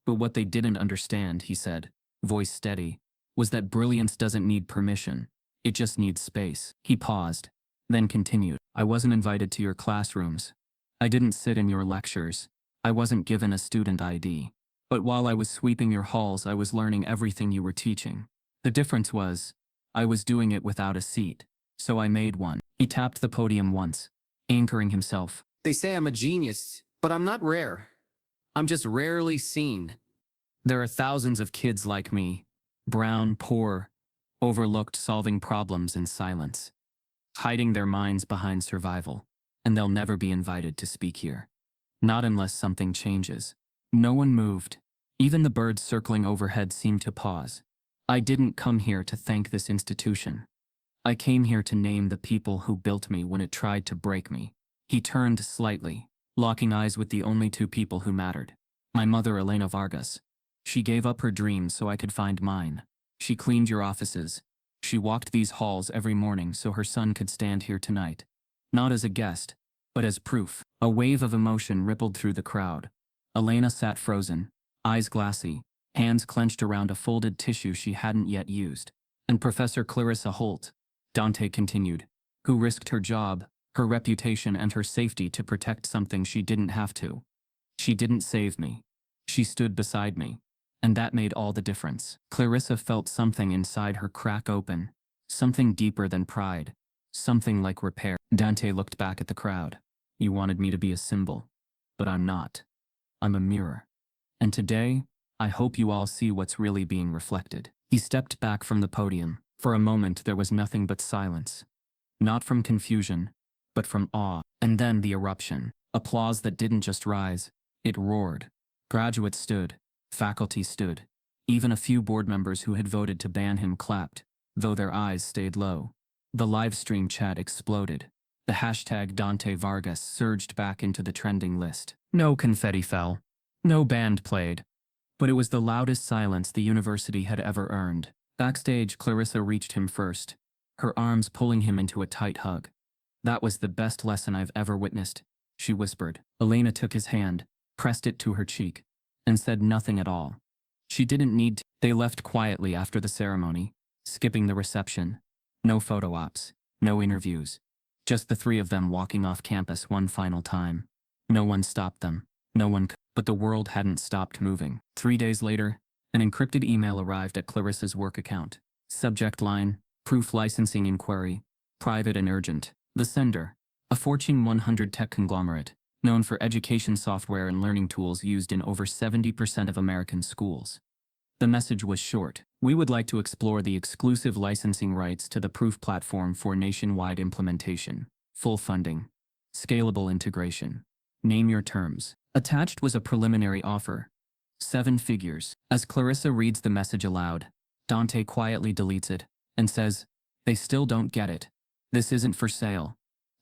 [SPEAKER 1] But what they didn't understand," he said, voice steady, "was that brilliance doesn't need permission. It just needs space." He paused, then continued. "I wasn't invited to your classrooms. I didn't sit in your lectures. I wasn't given a student ID. But while I was sweeping your halls, I was learning everything you were teaching. The difference was, I was doing it without a seat. So I made one." He tapped the podium once, anchoring himself. "They say I'm a genius, but I'm not rare. I'm just rarely seen. There are thousands of kids like me, brown, poor, overlooked, solving problems in silence, hiding their minds behind survival, and they'll never be invited to speak here. Not unless something changes." No one moved. Even the birds circling overhead seemed to pause. "I didn't come here to thank this institution. I came here to name the people who built me when it tried to break me." He turned slightly, locking eyes with the only two people who mattered. "My mother, Elena Vargas. She gave up her dreams so I could find mine. She cleaned your offices. She walked these halls every morning so her son could stand here tonight. Not as a guest, but as proof." A wave of emotion rippled through the crowd. Elena sat frozen, eyes glassy, hands clenched around a folded tissue she hadn't yet used. "And Professor Clarissa Holt," Dante continued, "who risked her job, her reputation and her safety to protect something she didn't have to. She didn't save me. She stood beside me. And that made all the difference." Clarissa felt something inside her crack open, something deeper than pride, something like repair. Dante looked back at the crowd. "You wanted me to be a symbol, but I'm not. I'm a mirror. And today, I hope you all see what's really being reflected." He stepped back from the podium. For a moment there was nothing but silence. Not from confusion, but from awe. And then the eruption. Applause that didn't just rise, it roared. Graduates stood. Faculty stood. Even a few board members who had voted to ban him clapped, though their eyes stayed low. The live stream chat exploded. The hashtag Dante Vargas surged back into the trending list. No confetti fell. No band played. But it was the loudest silence the university had ever earned. Backstage, Clarissa reached him first, her arms pulling him into a tight hug. "That was the best lesson I've ever witnessed," she whispered. Elena took his hand, pressed it to her cheek, and said nothing at all. She didn't need to. They left quietly after the ceremony, skipping the reception. No photo ops, no interviews. Just the three of them walking off campus one final time. No one stopped them. No one could. But the world hadn't stopped moving. 3 days later, an encrypted email arrived at Clarissa's work account. Subject line, "Proof licensing inquiry. Private and urgent." The sender, a Fortune 100 tech conglomerate, known for education software and learning tools used in over 70% of American schools. The message was short. "We would like to explore the exclusive licensing rights to the Proof platform for nationwide implementation, full funding, scalable integration. Name your terms." Attached was a preliminary offer. 7 figures. As Clarissa reads the message aloud, Dante quietly deletes it and says, "They still don't get it. This isn't for sale."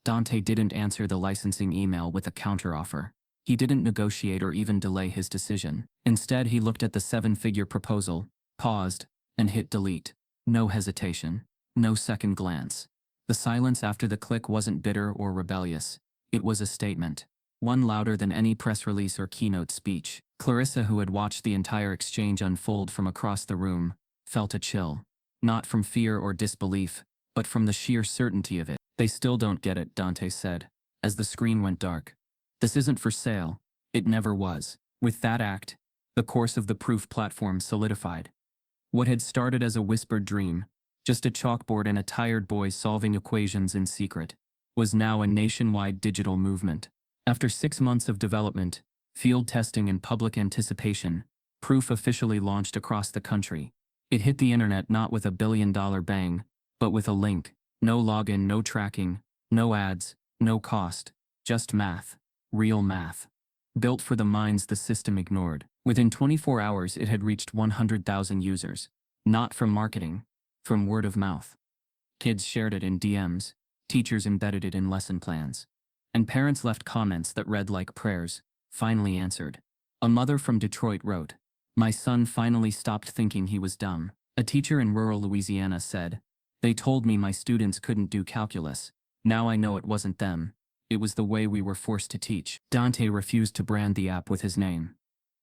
[SPEAKER 1] Dante didn't answer the licensing email with a counteroffer. He didn't negotiate or even delay his decision. Instead, he looked at the 7-figure proposal, paused, and hit delete. No hesitation. No second glance. The silence after the click wasn't bitter or rebellious. It was a statement. One louder than any press release or keynote speech. Clarissa, who had watched the entire exchange unfold from across the room, felt a chill. Not from fear or disbelief, but from the sheer certainty of it. "They still don't get it," Dante said, as the screen went dark. "This isn't for sale. It never was." With that act, the course of the Proof platform solidified. What had started as a whispered dream, just a chalkboard and a tired boy solving equations in secret, was now a nationwide digital movement. After 6 months of development, field testing and public anticipation, Proof officially launched across the country. It hit the internet not with a billion-dollar bang, but with a link, No login, no tracking, no ads, no cost. Just math. Real math. Built for the minds the system ignored. Within 24 hours it had reached 100,000 users. Not from marketing. From word of mouth. Kids shared it in DMs. Teachers embedded it in lesson plans. And parents left comments that read like prayers, finally answered. A mother from Detroit wrote, "My son finally stopped thinking he was dumb." A teacher in rural Louisiana said, "They told me my students couldn't do calculus. Now I know it wasn't them. It was the way we were forced to teach." Dante refused to brand the app with his name.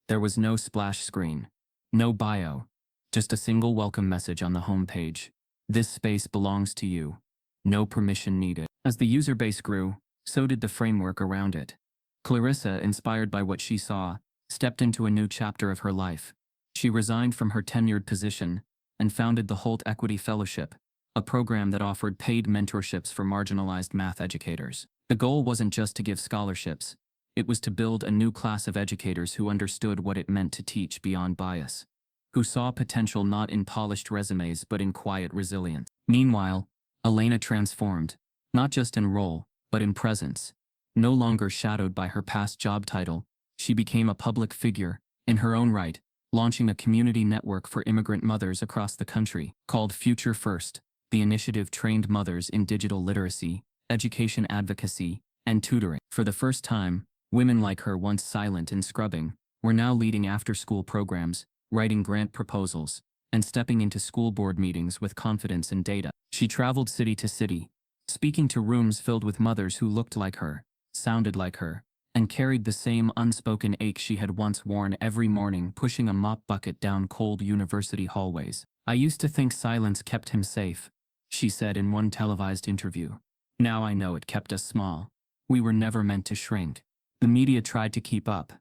[SPEAKER 1] There was no splash screen. No bio. Just a single welcome message on the home page. "This space belongs to you. No permission needed." As the user base grew, so did the framework around it. Clarissa, inspired by what she saw, stepped into a new chapter of her life. She resigned from her tenured position and founded the Holt Equity Fellowship, a program that offered paid mentorships for marginalized math educators. The goal wasn't just to give scholarships. It was to build a new class of educators who understood what it meant to teach beyond bias, who saw potential not in polished resumes but in quiet resilience. Meanwhile, Elena transformed, not just in role, but in presence. No longer shadowed by her past job title, she became a public figure, in her own right, launching a community network for immigrant mothers across the country. Called Future First, the initiative trained mothers in digital literacy, education advocacy, and tutoring. For the first time, women like her, once silent and scrubbing, were now leading after-school programs, writing grant proposals, and stepping into school board meetings with confidence and data. She traveled city to city, speaking to rooms filled with mothers who looked like her, sounded like her, and carried the same unspoken ache she had once worn every morning, pushing a mop bucket down cold university hallways. "I used to think silence kept him safe," she said in one televised interview. "Now I know it kept us small. We were never meant to shrink." The media tried to keep up.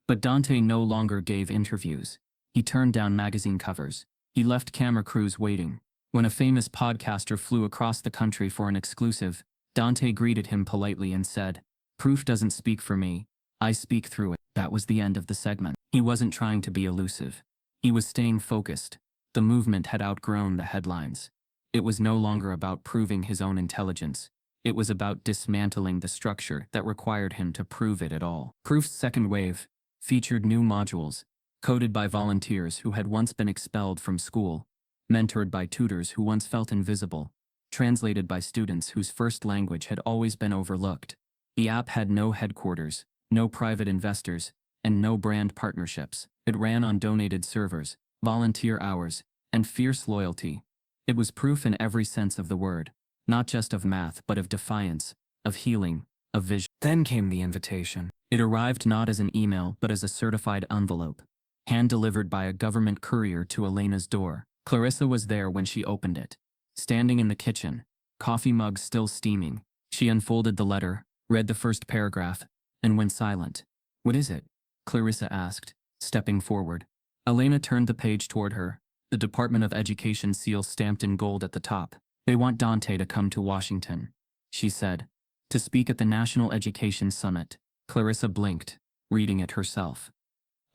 [SPEAKER 1] But Dante no longer gave interviews. He turned down magazine covers. He left camera crews waiting. When a famous podcaster flew across the country for an exclusive, Dante greeted him politely and said, "Proof doesn't speak for me. I speak through it." That was the end of the segment. He wasn't trying to be elusive. He was staying focused. The movement had outgrown the headlines. It was no longer about proving his own intelligence. It was about dismantling the structure that required him to prove it at all. Proof's second wave featured new modules, coded by volunteers who had once been expelled from school, mentored by tutors who once felt invisible, translated by students whose first language had always been overlooked. The app had no headquarters, no private investors, and no brand partnerships. It ran on donated servers, volunteer hours, and fierce loyalty. It was proof in every sense of the word, not just of math but of defiance, of healing, of vision. Then came the invitation. It arrived not as an email but as a certified envelope, hand-delivered by a government courier to Elena's door. Clarissa was there when she opened it. Standing in the kitchen, coffee mug still steaming, she unfolded the letter, read the first paragraph, and went silent. "What is it?" Clarissa asked, stepping forward. Elena turned the page toward her, the Department of Education seal stamped in gold at the top. "They want Dante to come to Washington," she said, "to speak at the National Education Summit." Clarissa blinked, reading it herself.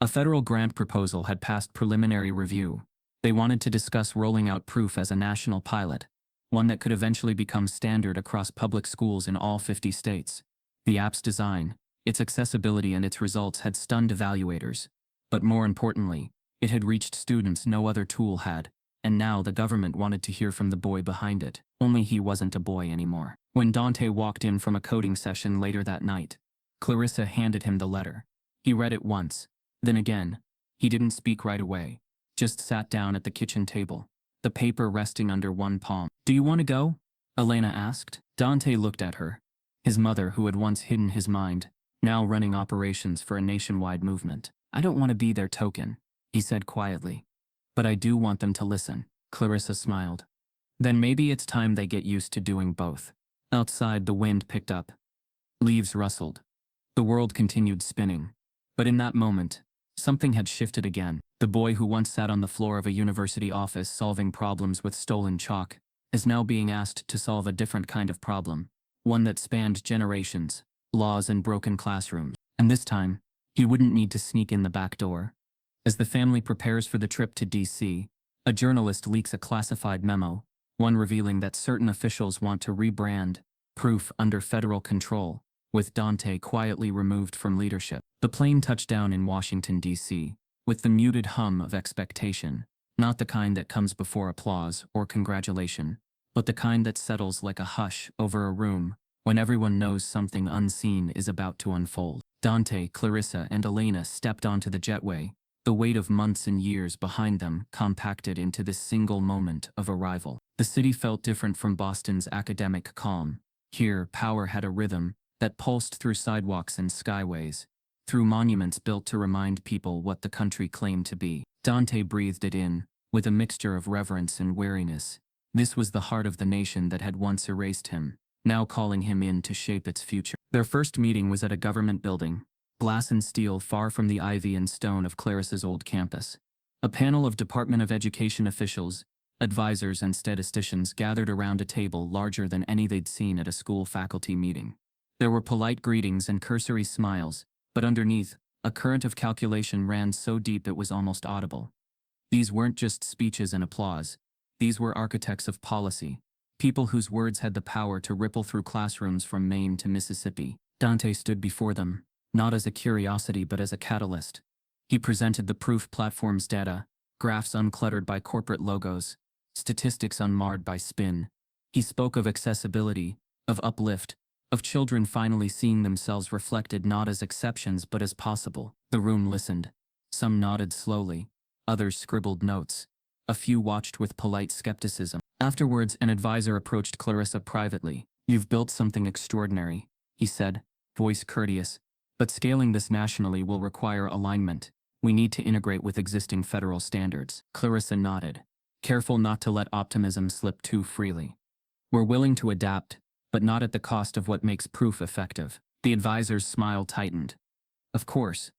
[SPEAKER 1] A federal grant proposal had passed preliminary review. They wanted to discuss rolling out Proof as a national pilot, one that could eventually become standard across public schools in all 50 states. The app's design, its accessibility and its results had stunned evaluators. But more importantly, it had reached students no other tool had, and now the government wanted to hear from the boy behind it. Only he wasn't a boy anymore. When Dante walked in from a coding session later that night, Clarissa handed him the letter. He read it once, then again. He didn't speak right away, just sat down at the kitchen table, the paper resting under one palm. "Do you want to go?" Elena asked. Dante looked at her. His mother, who had once hidden his mind, now running operations for a nationwide movement. "I don't want to be their token," he said quietly. "But I do want them to listen." Clarissa smiled. "Then maybe it's time they get used to doing both." Outside, the wind picked up. Leaves rustled. The world continued spinning. But in that moment, something had shifted again. The boy who once sat on the floor of a university office solving problems with stolen chalk is now being asked to solve a different kind of problem, one that spanned generations, laws and broken classrooms. And this time, he wouldn't need to sneak in the back door. As the family prepares for the trip to DC, a journalist leaks a classified memo, one revealing that certain officials want to rebrand Proof under federal control, with Dante quietly removed from leadership. The plane touched down in Washington, D.C., with the muted hum of expectation, not the kind that comes before applause or congratulation, but the kind that settles like a hush over a room when everyone knows something unseen is about to unfold. Dante, Clarissa, and Elena stepped onto the jetway, the weight of months and years behind them compacted into this single moment of arrival. The city felt different from Boston's academic calm. Here, power had a rhythm that pulsed through sidewalks and skyways, through monuments built to remind people what the country claimed to be. Dante breathed it in, with a mixture of reverence and weariness. This was the heart of the nation that had once erased him, now calling him in to shape its future. Their first meeting was at a government building, glass and steel far from the ivy and stone of Clarissa's old campus. A panel of Department of Education officials, advisors and statisticians gathered around a table larger than any they'd seen at a school faculty meeting. There were polite greetings and cursory smiles, but underneath, a current of calculation ran so deep it was almost audible. These weren't just speeches and applause. These were architects of policy, people whose words had the power to ripple through classrooms from Maine to Mississippi. Dante stood before them, not as a curiosity but as a catalyst. He presented the Proof platform's data, graphs uncluttered by corporate logos, statistics unmarred by spin. He spoke of accessibility, of uplift, of children finally seeing themselves reflected not as exceptions but as possible. The room listened. Some nodded slowly, others scribbled notes. A few watched with polite skepticism. Afterwards, an advisor approached Clarissa privately. "You've built something extraordinary," he said, voice courteous. "But scaling this nationally will require alignment. We need to integrate with existing federal standards." Clarissa nodded, careful not to let optimism slip too freely. "We're willing to adapt, but not at the cost of what makes Proof effective." The advisor's smile tightened. "Of course.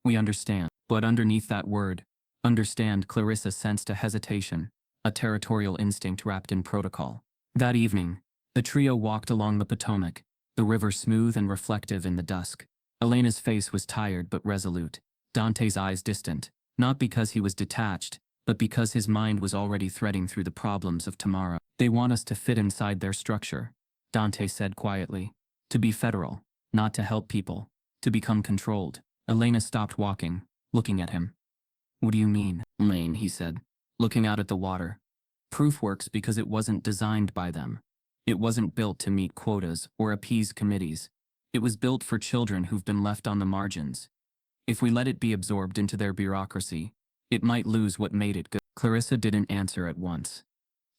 [SPEAKER 1] We understand." But underneath that word, understand, Clarissa sensed a hesitation, a territorial instinct wrapped in protocol. That evening, the trio walked along the Potomac, the river smooth and reflective in the dusk. Elena's face was tired but resolute, Dante's eyes distant, not because he was detached, but because his mind was already threading through the problems of tomorrow. "They want us to fit inside their structure," Dante said quietly. "To be federal, not to help people, to become controlled." Elena stopped walking, looking at him. "What do you mean?" "Maine," he said, looking out at the water. "Proof works because it wasn't designed by them. It wasn't built to meet quotas or appease committees. It was built for children who've been left on the margins. If we let it be absorbed into their bureaucracy, it might lose what made it good." Clarissa didn't answer at once.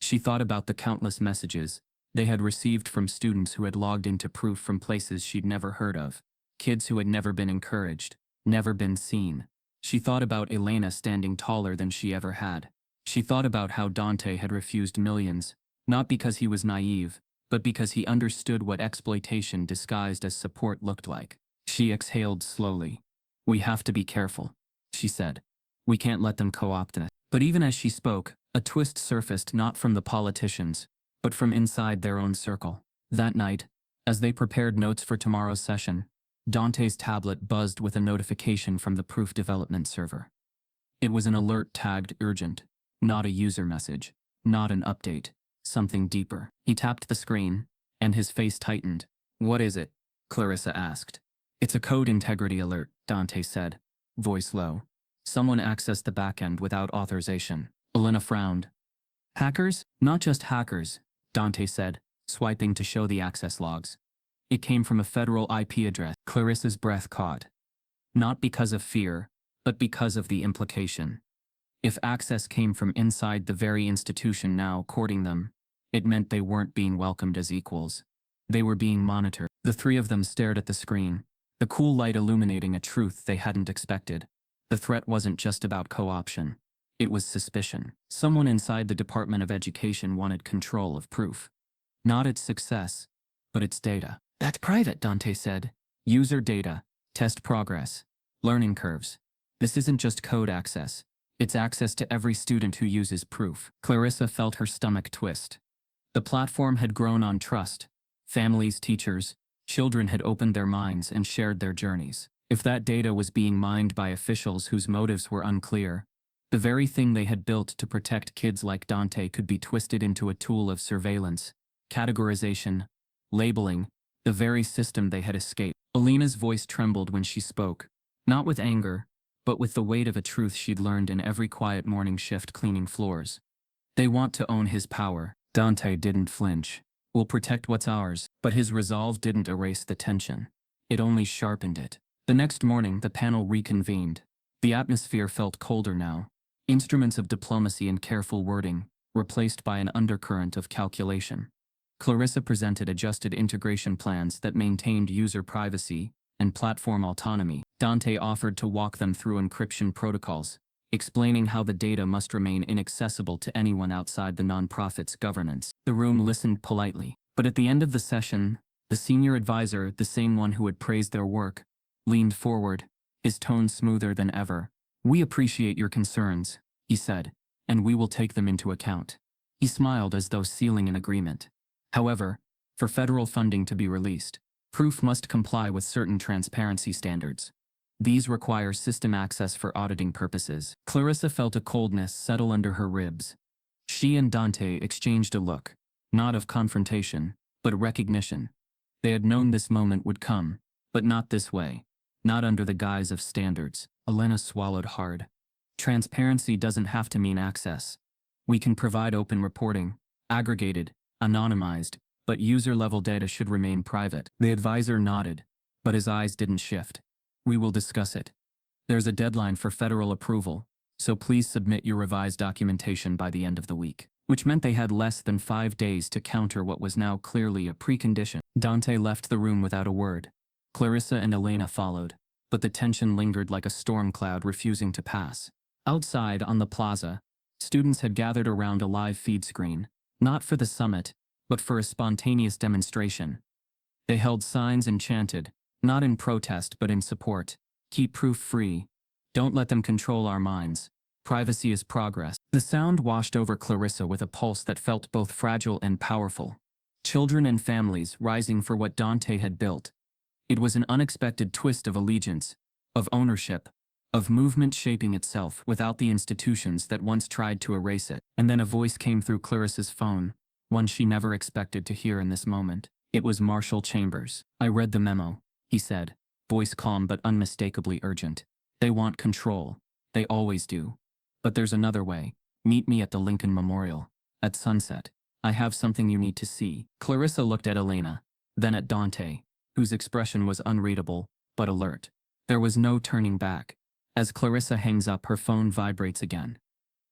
[SPEAKER 1] She thought about the countless messages they had received from students who had logged into Proof from places she'd never heard of, kids who had never been encouraged, never been seen. She thought about Elena standing taller than she ever had. She thought about how Dante had refused millions, not because he was naive, but because he understood what exploitation disguised as support looked like. She exhaled slowly. "We have to be careful," she said. "We can't let them co-opt us." But even as she spoke, a twist surfaced not from the politicians, but from inside their own circle. That night, as they prepared notes for tomorrow's session, Dante's tablet buzzed with a notification from the Proof development server. It was an alert tagged urgent, not a user message, not an update, something deeper. He tapped the screen, and his face tightened. "What is it?" Clarissa asked. "It's a code integrity alert," Dante said, voice low. "Someone accessed the backend without authorization." Elena frowned. "Hackers? Not just hackers," Dante said, swiping to show the access logs. "It came from a federal IP address." Clarissa's breath caught. Not because of fear, but because of the implication. If access came from inside the very institution now courting them, it meant they weren't being welcomed as equals. They were being monitored. The three of them stared at the screen, the cool light illuminating a truth they hadn't expected. The threat wasn't just about co-option. It was suspicion. Someone inside the Department of Education wanted control of Proof. Not its success, but its data. "That's private," Dante said. "User data, test progress, learning curves. This isn't just code access. It's access to every student who uses Proof." Clarissa felt her stomach twist. The platform had grown on trust. Families, teachers, children had opened their minds and shared their journeys. If that data was being mined by officials whose motives were unclear, The very thing they had built to protect kids like Dante could be twisted into a tool of surveillance, categorization, labeling, the very system they had escaped. Alina's voice trembled when she spoke, not with anger, but with the weight of a truth she'd learned in every quiet morning shift cleaning floors. They want to own his power. Dante didn't flinch. We'll protect what's ours, but his resolve didn't erase the tension. It only sharpened it. The next morning, the panel reconvened. The atmosphere felt colder now. Instruments of diplomacy and careful wording, replaced by an undercurrent of calculation. Clarissa presented adjusted integration plans that maintained user privacy and platform autonomy. Dante offered to walk them through encryption protocols, explaining how the data must remain inaccessible to anyone outside the nonprofit's governance. The room listened politely, but at the end of the session, the senior advisor, the same one who had praised their work, leaned forward, his tone smoother than ever. "We appreciate your concerns," he said, "and we will take them into account." He smiled as though sealing an agreement. However, for federal funding to be released, proof must comply with certain transparency standards. These require system access for auditing purposes. Clarissa felt a coldness settle under her ribs. She and Dante exchanged a look, not of confrontation, but recognition. They had known this moment would come, but not this way, not under the guise of standards. Elena swallowed hard. Transparency doesn't have to mean access. We can provide open reporting, aggregated, anonymized, but user-level data should remain private. The advisor nodded, but his eyes didn't shift. "We will discuss it. There's a deadline for federal approval, so please submit your revised documentation by the end of the week." Which meant they had less than 5 days to counter what was now clearly a precondition. Dante left the room without a word. Clarissa and Elena followed, but the tension lingered like a storm cloud refusing to pass. Outside, on the plaza, students had gathered around a live feed screen, not for the summit, but for a spontaneous demonstration. They held signs and chanted, not in protest but in support. "Keep proof free. Don't let them control our minds. Privacy is progress." The sound washed over Clarissa with a pulse that felt both fragile and powerful. Children and families rising for what Dante had built. It was an unexpected twist of allegiance, of ownership, of movement shaping itself without the institutions that once tried to erase it. And then a voice came through Clarissa's phone, one she never expected to hear in this moment. It was Marshall Chambers. "I read the memo," he said, voice calm but unmistakably urgent. "They want control. They always do. But there's another way. Meet me at the Lincoln Memorial. At sunset. I have something you need to see." Clarissa looked at Elena, then at Dante, whose expression was unreadable, but alert. There was no turning back. As Clarissa hangs up, her phone vibrates again.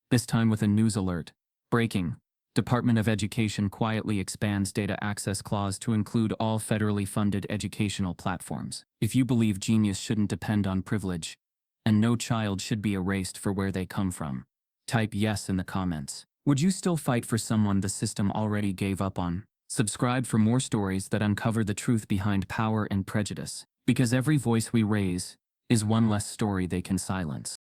[SPEAKER 1] This time with a news alert. Breaking. Department of Education quietly expands data access clause to include all federally funded educational platforms. If you believe genius shouldn't depend on privilege, and no child should be erased for where they come from, type yes in the comments. Would you still fight for someone the system already gave up on? Subscribe for more stories that uncover the truth behind power and prejudice, because every voice we raise is one less story they can silence.